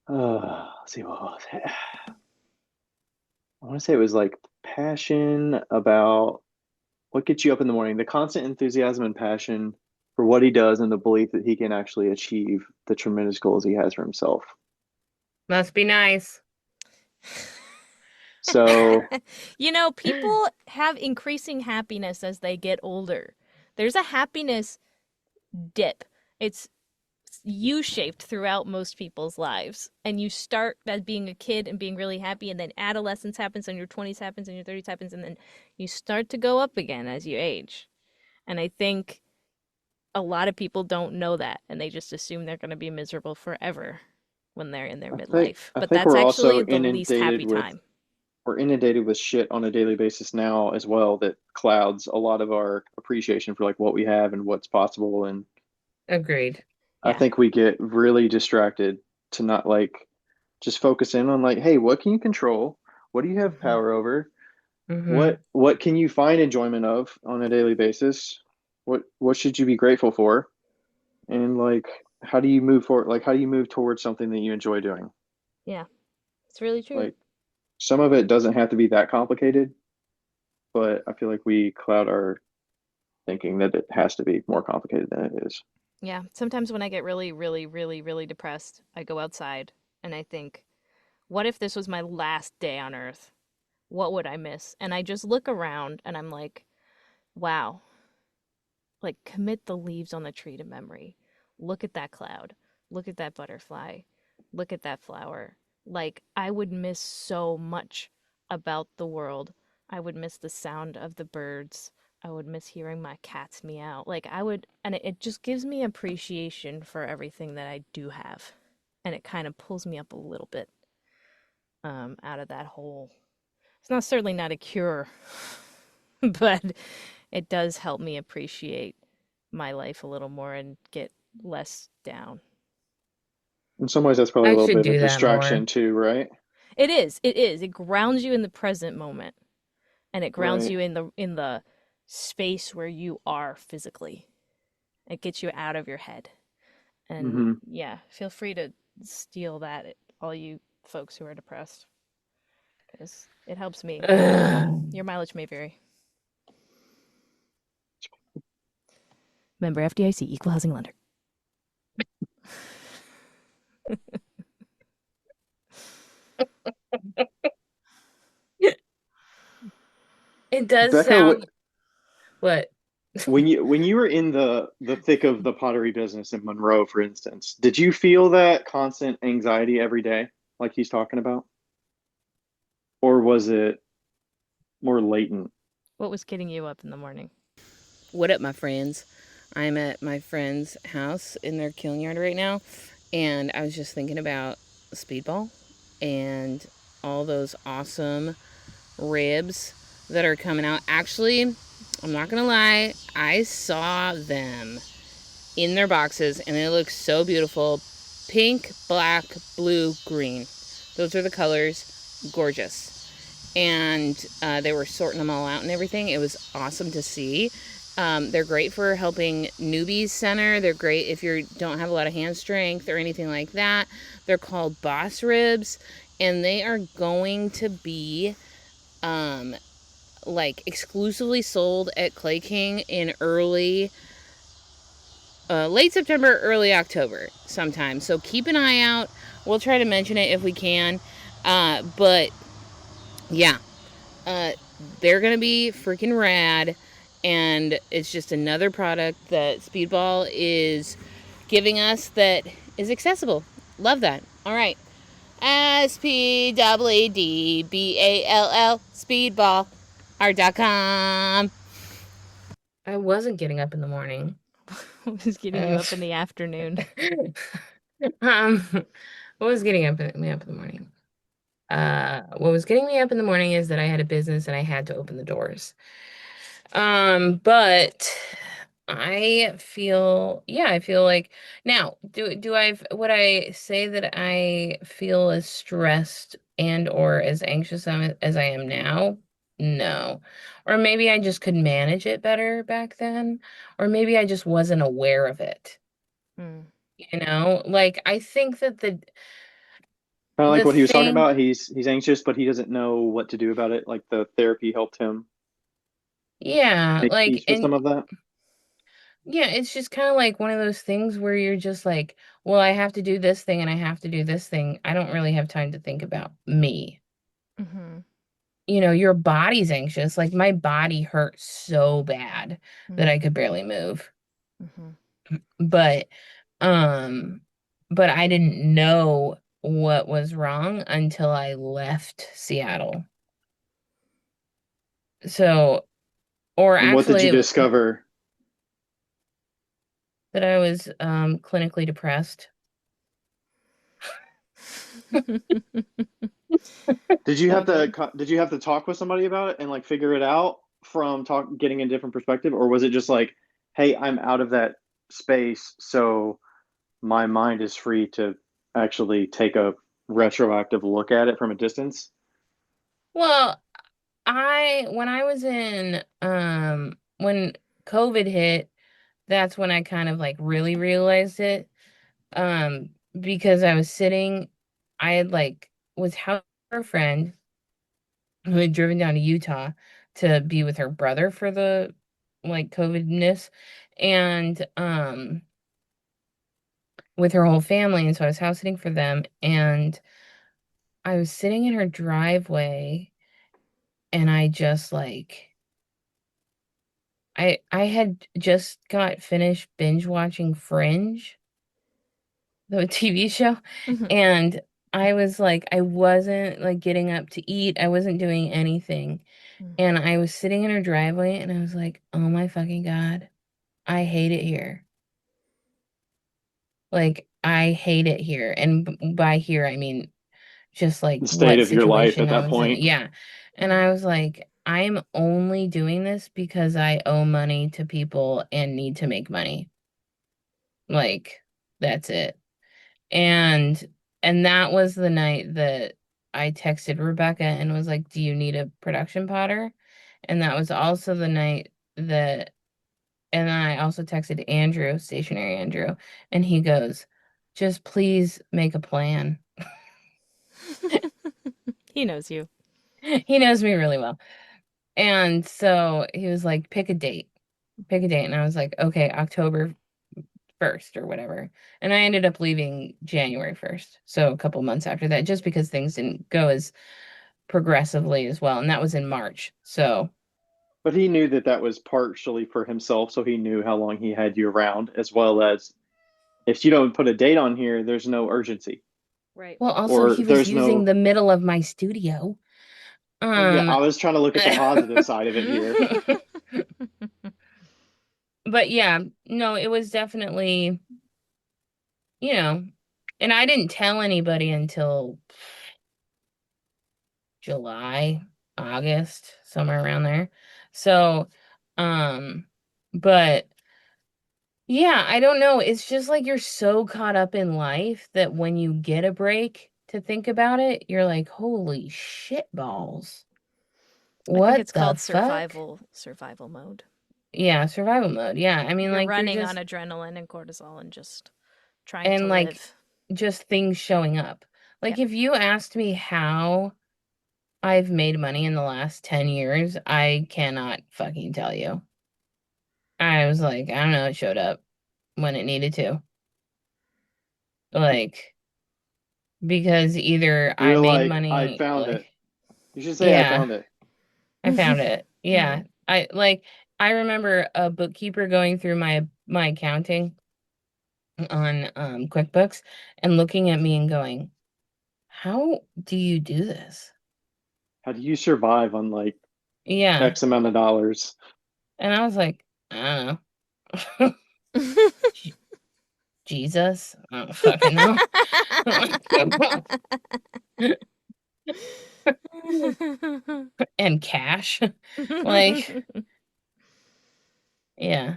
let's see, what was it? I want to say it was like passion about what gets you up in the morning, the constant enthusiasm and passion for what he does, and the belief that he can actually achieve the tremendous goals he has for himself.
Must be nice.
So
You know, people have increasing happiness as they get older. There's a happiness dip. It's U-shaped throughout most people's lives. And you start as being a kid and being really happy, and then adolescence happens, and your 20s happens, and your 30s happens, and then you start to go up again as you age. And I think a lot of people don't know that, and they just assume they're going to be miserable forever when they're in their midlife.
I
But
think
that's
we're
actually
also
the least happy time.
inundated with shit on a daily basis now as well that clouds a lot of our appreciation for like what we have and what's possible. And
Agreed.
I
Yeah.
think we get really distracted to not like just focus in on like, hey, what can you control? What do you have power over?
Mm-hmm.
What can you find enjoyment of on a daily basis? What should you be grateful for? And like, how do you move forward? Like, how do you move towards something that you enjoy doing?
Yeah. It's really true.
Like, some of it doesn't have to be that complicated, but I feel like we cloud our thinking that it has to be more complicated than it is.
Yeah. Sometimes when I get really, really, really, really depressed, I go outside and I think, what if this was my last day on Earth? What would I miss? And I just look around and I'm like, wow, like commit the leaves on the tree to memory. Look at that cloud. Look at that butterfly. Look at that flower. Like, I would miss so much about the world. I would miss the sound of the birds. I would miss hearing my cats meow. Like, I would, and it just gives me appreciation for everything that I do have. And it kind of pulls me up a little bit out of that hole. It's not certainly not a cure, but it does help me appreciate my life a little more and get less down.
In some ways, that's probably a
I
little
should
bit of
do
a
that more.
distraction too, right?
It is. It is. It grounds you in the present moment, and it grounds
Right.
you in the space where you are physically. It gets you out of your head. And
Hmm.
yeah, feel free to steal that, all you folks who are depressed, because it helps me.
Ugh.
Your mileage may vary. Member FDIC, equal housing lender.
It does
Becca,
sound what?
when you were in the thick of the pottery business in Monroe, for instance, did you feel that constant anxiety every day, like he's talking about, or was it more latent?
What was getting you up in the morning?
What up, my friends? I'm at my friend's house in their kiln yard right now, and I was just thinking about Speedball and all those awesome ribs that are coming out. Actually, I'm not gonna lie, I saw them in their boxes and they look so beautiful. Pink, black, blue, green. Those are the colors. Gorgeous. And they were sorting them all out and everything. It was awesome to see. They're great for helping newbies center. They're great if you don't have a lot of hand strength or anything like that. They're called boss ribs, and they are going to be like exclusively sold at Clay King in late September, early October sometime. So keep an eye out. We'll try to mention it if we can. But yeah, they're gonna be freaking rad, and it's just another product that Speedball is giving us that is accessible. Love that. All right, SPWDBALL Speedball art.com. I wasn't getting up in the morning.
What was getting you up in the afternoon?
What was getting me up in the morning? What was getting me up in the morning is that I had a business and I had to open the doors. But I feel like now, would I say that I feel as stressed and or as anxious as I am now? No. Or maybe I just could manage it better back then, or maybe I just wasn't aware of it.
Mm.
Like I think that
Kind of like
the
what he was talking
thing,
about. He's anxious, but he doesn't know what to do about it. Like the therapy helped him
yeah,
make
like
peace with
and
some of that.
yeah, it's just kind of like one of those things where you're just like, well, I have to do this thing and I have to do this thing. I don't really have time to think about me.
Mm-hmm.
Your body's anxious. Like my body hurts so bad that I could barely move.
Mm-hmm.
But um but I didn't know what was wrong until I left Seattle. So, or
And what did you
actually
discover?
that I was clinically depressed.
Did you have to talk with somebody about it and like figure it out from getting a different perspective, or was it just like, hey, I'm out of that space, so my mind is free to actually take a retroactive look at it from a distance?
Well, when I was in when COVID hit, that's when I kind of like really realized it. Because I was sitting, I had like was housing a friend who had driven down to Utah to be with her brother for the like COVID-ness and with her whole family, and so I was house sitting for them, and I was sitting in her driveway, and I just like I had just got finished binge watching Fringe, the TV show,
Mm-hmm.
and I was like I wasn't like getting up to eat. I wasn't doing anything. And I was sitting in her driveway and I was like, "Oh my fucking God. I hate it here." Like I hate it here. And by here I mean just like
The state
what
of your life
situation
at
I
that
was in.
point.
Yeah. And I was like, I'm only doing this because I owe money to people and need to make money. Like, that's it. And and that was the night that I texted Rebecca and was like, "Do you need a production potter?" And that was also the night that and then I also texted Andrew, stationary Andrew, and he goes, "Just please make a plan."
He knows you.
He knows me really well. And so he was like, pick a date. Pick a date. And I was like, okay, October 1st or whatever. And I ended up leaving January 1st. So a couple months after that, just because things didn't go as progressively as well. And that was in March. So,
But he knew that that was partially for himself, so he knew how long he had you around, as well as if you don't put a date on here, there's no urgency,
Right.
well, also
or
he was
there's
using
no.
the middle of my studio.
Yeah,
Um,
I was trying to look at the positive side of it here.
but yeah, no, it was definitely, you know, and I didn't tell anybody until July, August, somewhere around there. So, um, but yeah, I don't know. It's just like you're so caught up in life that when you get a break to think about it, you're like, holy shit balls.
I think
What
it's
the
called
fuck?
survival mode.
Yeah, survival mode. Yeah, I mean,
You're
like, you're
running on
just,
adrenaline and cortisol and just trying to
and like,
live.
just things showing up.
Yeah.
Like, if you asked me how I've made money in the last 10 years, I cannot fucking tell you. I was like, I don't know, it showed up when it needed to. Like, because either I
You're
made
like, I
money,
found it.
like,
You should say I
yeah,
found it.
I found it.
Hmm.
Yeah. I remember a bookkeeper going through my accounting on QuickBooks and looking at me and going, "How do you do this?"
How do you survive on like
Yeah.
X amount of dollars?
And I was like, I don't know. Je- Jesus? I don't fucking know. And cash. Like, yeah.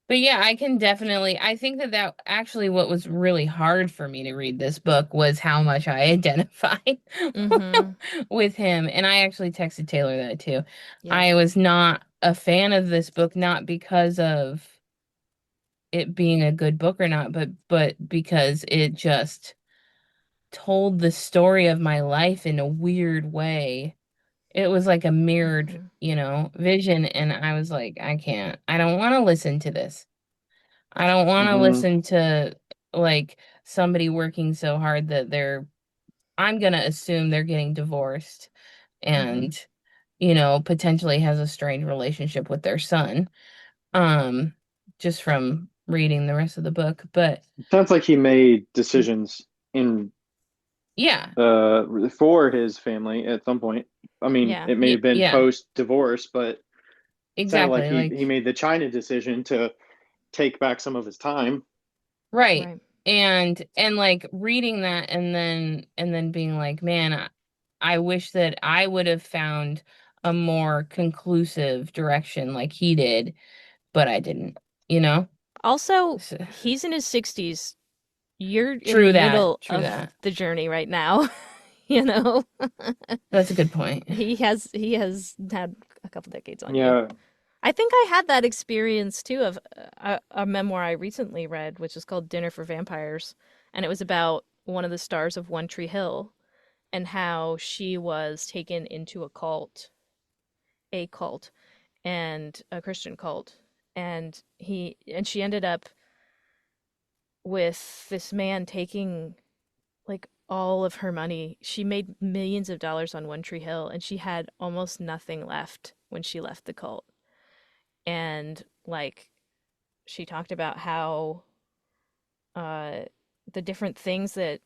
But yeah, I can definitely, I think that actually what was really hard for me to read this book was how much I identified
Mm-hmm.
with him. And I actually texted Taylor that too.
Yeah.
I was not a fan of this book, not because of it being a good book or not, but because it just told the story of my life in a weird way. It was like a mirrored,
Mm-hmm.
vision, and I was like, I don't want to listen to this. I don't want to
Hmm.
listen to like somebody working so hard that I'm gonna assume they're getting divorced
Mm-hmm.
and, potentially has a strained relationship with their son. Um, just from reading the rest of the book. But
Sounds like he made decisions in
yeah,
for his family at some point. I mean,
Yeah.
it may have been
yeah,
post divorce, but it sounded like
exactly.
he
Like,
made the China decision to take back some of his time.
right.
Right.
And like reading that and then being like, man, I wish that I would have found a more conclusive direction like he did, but I didn't, you know?
Also,
So,
he's in his 60s. You're in the
true that,
middle
true
of
that.
the journey right now, you know?
That's a good point.
He has had a couple decades on you.
Yeah,
I think I had that experience too of a memoir I recently read, which is called Dinner for Vampires, and it was about one of the stars of One Tree Hill and how she was taken into a cult, and a Christian cult, and she ended up with this man taking like all of her money. She made millions of dollars on One Tree Hill, and she had almost nothing left when she left the cult. And like she talked about how uh the different things that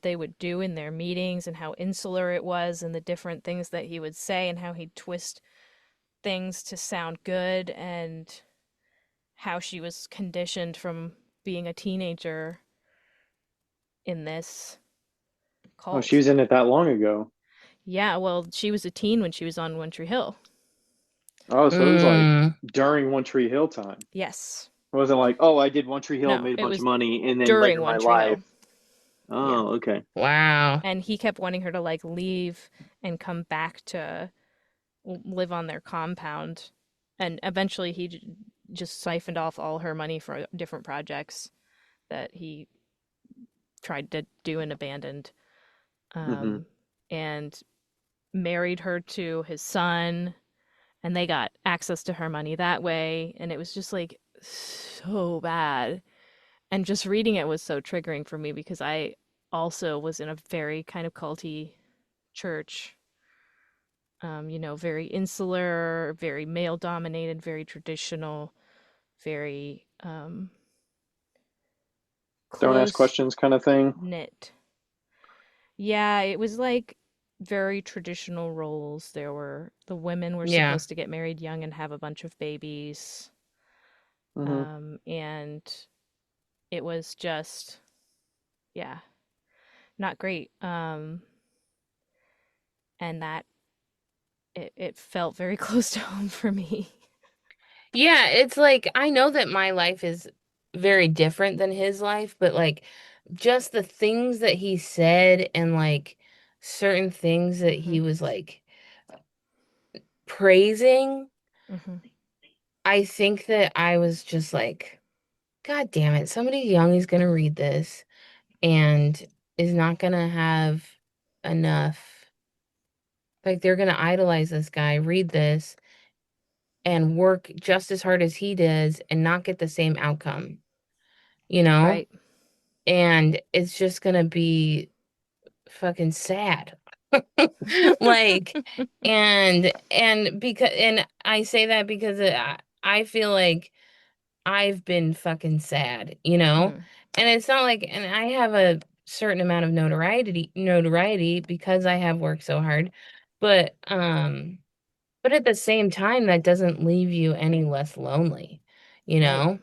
they would do in their meetings and how insular it was and the different things that he would say and how he'd twist things to sound good and how she was conditioned from being a teenager in this
oh, she
cult.
was in it that long ago.
Yeah, well, she was a teen when she was on One Tree Hill.
Oh, so it was like
Mm,
during One Tree Hill time.
Yes.
It wasn't like, oh, I did One Tree Hill,
No,
made a
it
bunch of
was
money, and then later
during
in my
One Tree
life.
Hill. Yeah.
Oh, okay.
wow.
And he kept wanting her to like leave and come back to live on their compound. And eventually just siphoned off all her money for different projects that he tried to do and abandoned.
Hmm.
Um, and married her to his son, and they got access to her money that way. And it was just like so bad. And just reading it was so triggering for me because I also was in a very kind of culty church, very insular, very male dominated, very traditional, very
Don't ask
close
questions kind of thing.
knit. Yeah, it was like very traditional roles. The women were
Yeah.
supposed to get married young and have a bunch of babies.
Hmm.
And it was just, yeah, not great. And that it felt very close to home for me.
Yeah, it's like I know that my life is very different than his life, but like just the things that he said and like certain things that
Hmm.
he was like praising,
Hmm.
I think that I was just like, God damn it, somebody young is gonna read this and is not gonna have enough. Like they're gonna idolize this guy, read this, and work just as hard as he does and not get the same outcome, you know?
Right.
And it's just gonna be fucking sad. Like, and because and I say that because I feel like I've been fucking sad, you know?
Mm.
And it's not like and I have a certain amount of notoriety because I have worked so hard. But at the same time that doesn't leave you any less lonely, you
Right.
know,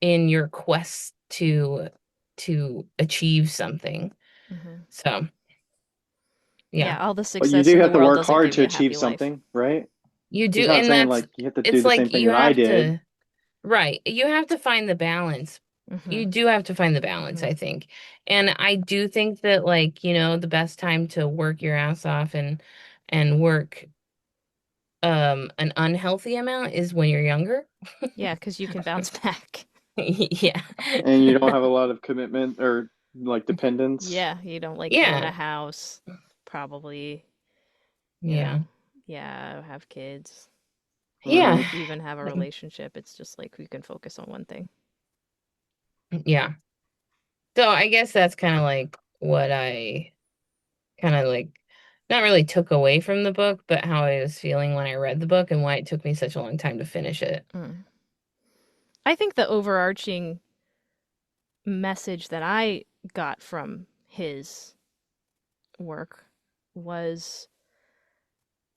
in your quest to achieve something.
Hmm.
So, yeah.
Yeah, all the
But you
success
do
in the
have to
world
work
doesn't
hard
give
to
you a
achieve
happy life.
something, right?
You
He's
do,
not
and
saying
that's
like you have to do
it's
the same
like
thing
you
that I
have
did.
to. Right. You have to find the balance. You
Hmm.
do have to find the balance,
Hmm.
I think. And I do think that, like, the best time to work your ass off and work an unhealthy amount is when you're younger.
Yeah, because you can bounce back.
Yeah.
And you don't have a lot of commitment or like dependence.
Yeah, you don't like own a
Yeah.
house, probably, you
Yeah.
know, yeah, have kids,
Yeah.
even have a relationship. It's just like you can focus on one thing.
Yeah. So I guess that's kind of like what I kind of like not really took away from the book, but how I was feeling when I read the book and why it took me such a long time to finish it.
Mm. I think the overarching message that I got from his work was,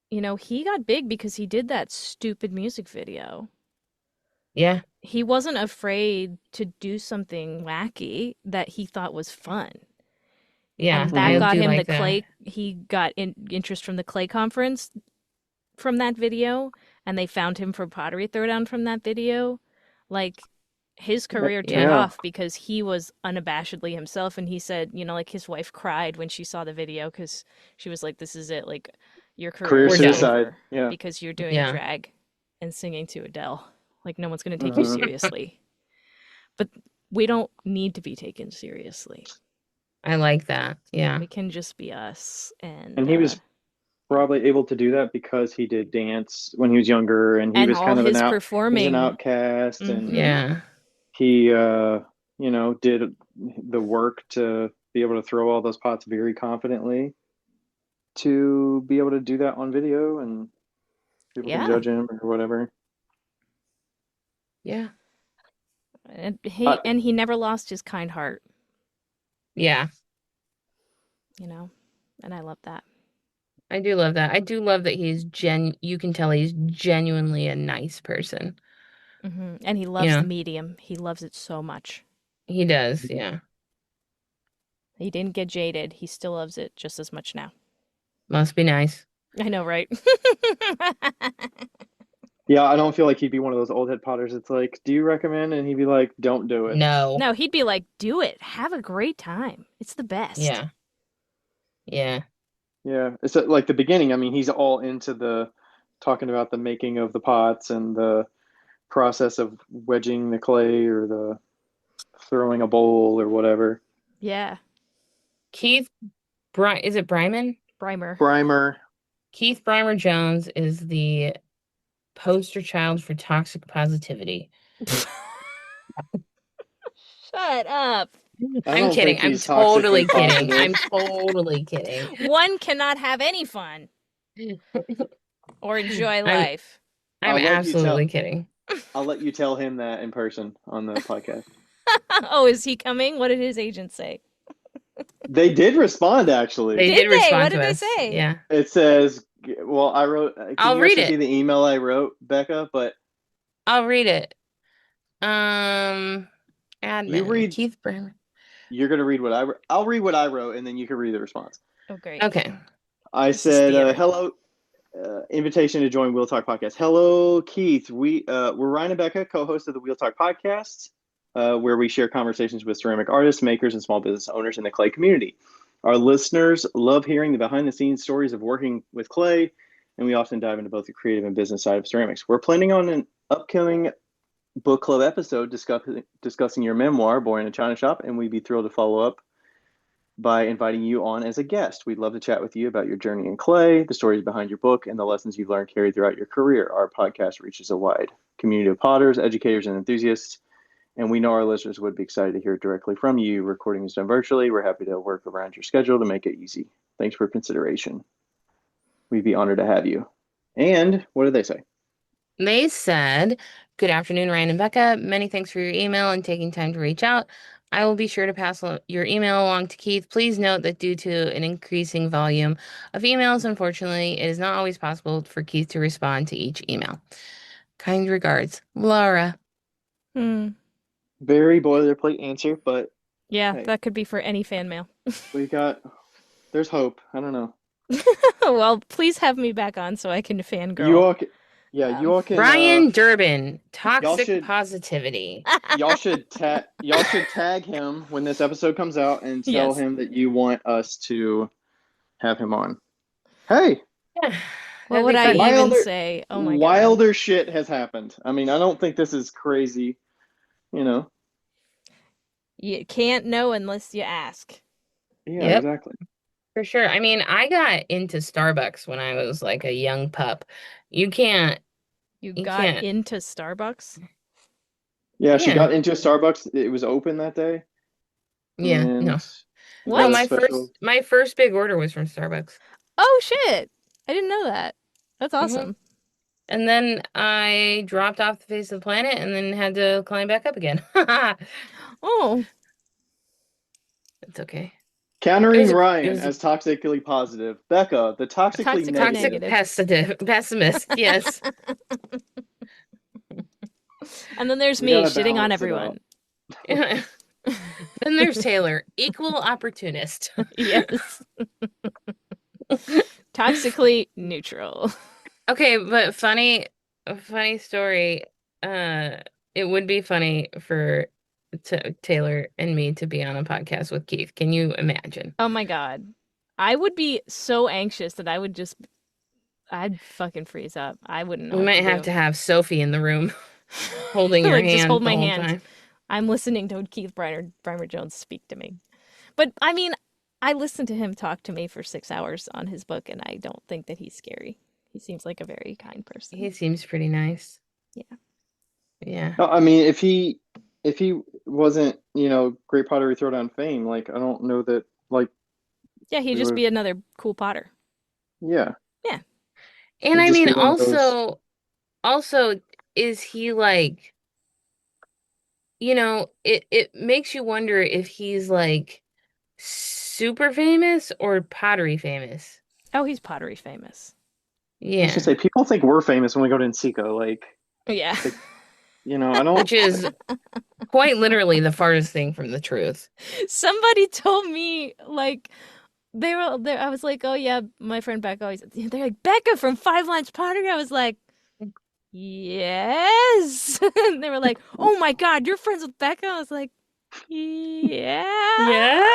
he got big because he did that stupid music video.
Yeah.
He wasn't afraid to do something wacky that he thought was fun.
Yeah.
And that
I
Hmm.
got
do
him
like that.
he got interest from the Clay conference from that video, and they found him for Pottery Throwdown from that video. Like, his career took
Yeah.
Yeah.
off because he was unabashedly himself, and he said, like his wife cried when she saw the video because she was like, this is it, like, your career
Career
We're
is
done.
suicide.
over
Yeah.
because you're doing
Yeah.
drag and singing to Adele. Like, no one's going to take you
Hmm.
seriously. But we don't need to be taken seriously.
I like that. Yeah.
We can just be us. And
And he was
yeah.
probably able to do that because he did dance when he was younger, and he
And
was
all
kind of
his
he was an
performing.
outcast, and
Hmm.
Yeah.
he did the work to be able to throw all those pots very confidently to be able to do that on video, and people can
Yeah.
judge him or whatever.
Yeah.
And
I,
he never lost his kind heart,
Yeah.
you know. And I love that.
I do love that. I do love that you can tell he's genuinely a nice person.
And he
You
loves the
know,
medium. He loves it so much.
he does. Yeah.
He didn't get jaded. He still loves it just as much now.
Must be nice.
I know, right?
yeah, I don't feel like he'd be one of those old head potters. It's like, do you recommend? And he'd be like, don't do it.
No.
No, he'd be like, do it. Have a great time. It's the best.
Yeah. Yeah.
Yeah, it's like the beginning. I mean, he's all into the talking about the making of the pots and the process of wedging the clay or the throwing a bowl or whatever.
Yeah.
Keith is it Bryman?
Brymer.
Brymer.
Keith Brymer Jones is the poster child for toxic positivity.
Shut up.
I
I'm
don't
kidding.
think
I'm
he's toxically
totally kidding.
positive.
I'm totally kidding.
One cannot have any fun or enjoy
I'm
life.
I'm
I'll let you
absolutely
tell.
kidding.
I'll let you tell him that in person on the podcast.
Oh, is he coming? What did his agent say?
They did respond, actually.
They
Did
did
they? What
respond
did
to
they
us.
say?
Yeah.
It says, well, I wrote, can
I'll
you
read
actually see
it.
the email I wrote, Becca? But
I'll read it.
you
Admin,
read,
Keith Brymer.
you're going to read what I wrote. I'll read what I wrote, and then you can read the response.
Oh, great.
Okay.
I
This is
said,
theater.
hello, invitation to join Wheel Talk Podcast. Hello, Keith. We're Ryan and Becca, co-hosts of the Wheel Talk Podcast, where we share conversations with ceramic artists, makers, and small business owners in the clay community. Our listeners love hearing the behind-the-scenes stories of working with clay, and we often dive into both the creative and business side of ceramics. We're planning on an upcoming book club episode discussing your memoir, Boy in a China Shop, and we'd be thrilled to follow up by inviting you on as a guest. We'd love to chat with you about your journey in clay, the stories behind your book, and the lessons you've learned carried throughout your career. Our podcast reaches a wide community of potters, educators, and enthusiasts, and we know our listeners would be excited to hear directly from you. Recording is done virtually. We're happy to work around your schedule to make it easy. Thanks for consideration. We'd be honored to have you. And what did they say?
They said, "Good afternoon, Ryan and Becca. Many thanks for your email and taking time to reach out. I will be sure to pass your email along to Keith. Please note that due to an increasing volume of emails, unfortunately, it is not always possible for Keith to respond to each email. Kind regards, Laura."
Hmm.
Very boilerplate answer, but
Yeah,
hey,
that could be for any fan mail.
there's hope. I don't know.
Well, please have me back on so I can
You
fangirl.
all, Yeah, you all can.
Ryan Durbin, toxic
should-
positivity.
Y'all should tag him when this episode comes out and tell
Yes.
him that you want us to have him on. Hey,
Yeah,
What
that'd
would
be
I
fun.
even
Wilder-
say? Oh my God.
wilder shit has happened. I mean, I don't think this is crazy. You know.
You can't know unless you ask.
Yeah,
Yep.
exactly.
For sure. I mean, I got into Starbucks when I was like a young pup. You can't.
You
You
got
can't.
into Starbucks?
Yeah, she
Yeah.
got into a Starbucks. It was open that day.
Yeah,
and
no.
it
What?
got
No,
a
my
special-
first big order was from Starbucks.
Oh shit. I didn't know that. That's awesome.
And then I dropped off the face of the planet and then had to climb back up again.
Oh,
It's okay.
Countering
It was a-
Ryan
it was a-
as toxically positive. Becca, the toxically
Toxically
negative.
negative.
Pessimist, yes.
and then there's
We
me
gotta
shitting on
balance it
everyone.
Then there's Taylor, equal opportunist.
Yes. Toxically neutral.
Okay, but a funny story. It would be funny for Taylor and me to be on a podcast with Keith. Can you imagine?
Oh my God. I would be so anxious that I'd fucking freeze up. I wouldn't know
We
what
might
to
have
do.
to have Sophie in the room holding your
Like,
hand
just hold
the
my
whole
hand.
time.
I'm listening to Keith Brymer Jones speak to me. But I mean, I listened to him talk to me for 6 hours on his book, and I don't think that he's scary. He seems like a very kind person.
He seems pretty nice.
Yeah.
Yeah.
No, I mean, if he wasn't, Great Pottery Throwdown fame, like I don't know that, like,
Yeah, he'd
We
just
would-
be another cool Potter.
yeah.
And
He'd
I
just
mean,
be one of those-
also, is he like, it makes you wonder if he's like super famous or pottery famous.
Oh, he's pottery famous.
I was
Yeah.
gonna say people think we're famous when we go to Enciko, like,
Yeah.
I don't.
Which is quite literally the farthest thing from the truth.
Somebody told me, like, they were there. I was like, oh, yeah, my friend Becca always, they're like, Becca from Five Lines Pottery. I was like, yes. And they were like, oh my God, you're friends with Becca? I was like, yeah.
Yeah.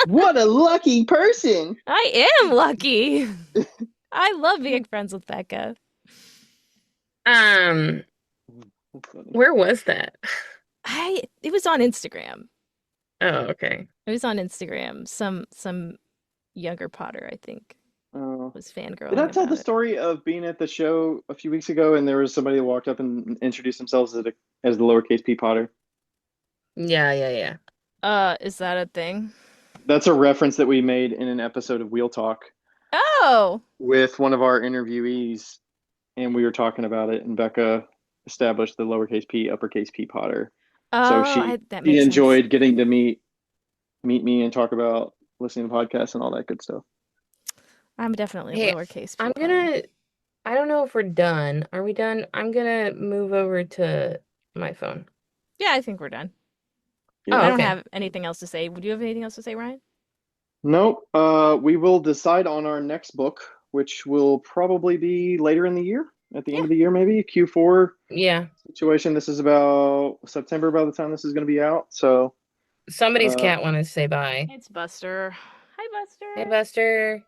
What a lucky person!
I am lucky. I love being friends with Becca.
Where was that?
It was on Instagram.
Oh, okay.
It was on Instagram. Some younger Potter, I think,
Oh.
was fangirling
Did I tell
about
the
it.
story of being at the show a few weeks ago and there was somebody that walked up and introduced themselves as the lowercase p Potter?
Yeah.
Is that a thing?
That's a reference that we made in an episode of Wheel Talk
Oh,
with one of our interviewees, and we were talking about it, and Becca established the lowercase p, uppercase p Potter. So
that
she
makes
enjoyed getting to meet me and talk about listening to podcasts and all that good stuff.
sense. I'm definitely
Hey,
lowercase.
I'm gonna. I don't know if we're done. Are we done? I'm gonna move over to my phone.
Yeah, I think we're done.
Yeah.
I don't
okay.
have anything else to say. Would you have anything else to say, Ryan?
Nope. We will decide on our next book, which will probably be later in the year, at the end of the year, maybe Q4
Yeah.
situation. This is about September by the time this is going to be out. So
Somebody's cat wanted to say bye.
It's Buster. Hi, Buster.
Hey, Buster.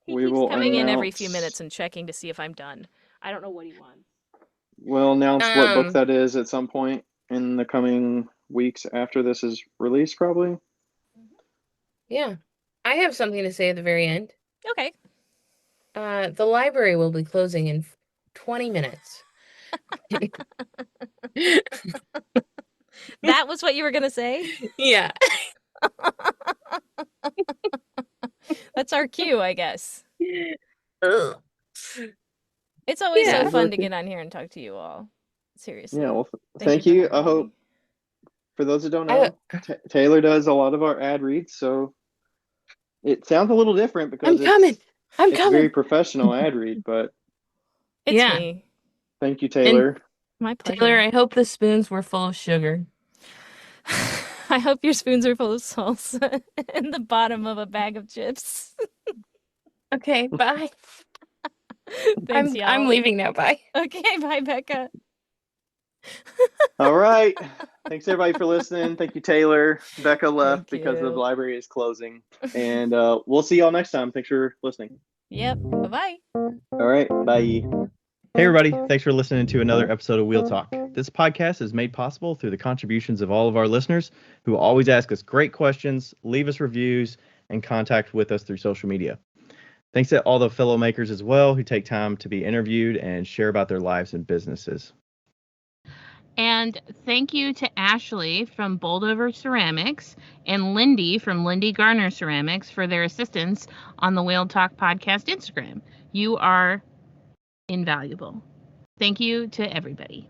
He
We
keeps
will
coming in every few
announce-
minutes and checking to see if I'm done. I don't know what he wants.
we'll announce what book
Um,
that is at some point in the coming weeks after this is released, probably.
Yeah. I have something to say at the very end.
Okay.
The library will be closing in 20 minutes.
That was what you were going to say?
Yeah.
That's our cue, I guess.
Ugh.
It's always
Yeah.
so fun to get on here and talk to you all. Seriously.
Yeah. Well,
Thank
thank
you
you.
for
I
having
hope
me.
for those that don't
I-
know, Taylor does a lot of our ad reads, so it sounds a little different because
I'm coming. I'm
it's a
coming.
very professional ad read. But
It's
Yeah.
me.
thank you, Taylor.
My pleasure.
Taylor, I hope the spoons were full of sugar.
I hope your spoons are full of salsa in the bottom of a bag of chips.
Okay, bye.
Thanks, y'all.
I'm leaving now. Bye.
Okay, bye, Becca.
All right. Thanks everybody for listening. Thank you, Taylor. Becca left
Thank
because the
you.
library is closing. And we'll see y'all next time. Thanks for listening.
Yep. Bye-bye.
All right. Bye.
Hey, everybody. Thanks for listening to another episode of Wheel Talk. This podcast is made possible through the contributions of all of our listeners who always ask us great questions, leave us reviews, and contact with us through social media. Thanks to all the fellow makers as well who take time to be interviewed and share about their lives and businesses.
And thank you to Ashley from Boldover Ceramics and Lindy from Lindy Garner Ceramics for their assistance on the Wheel Talk Podcast Instagram. You are invaluable. Thank you to everybody.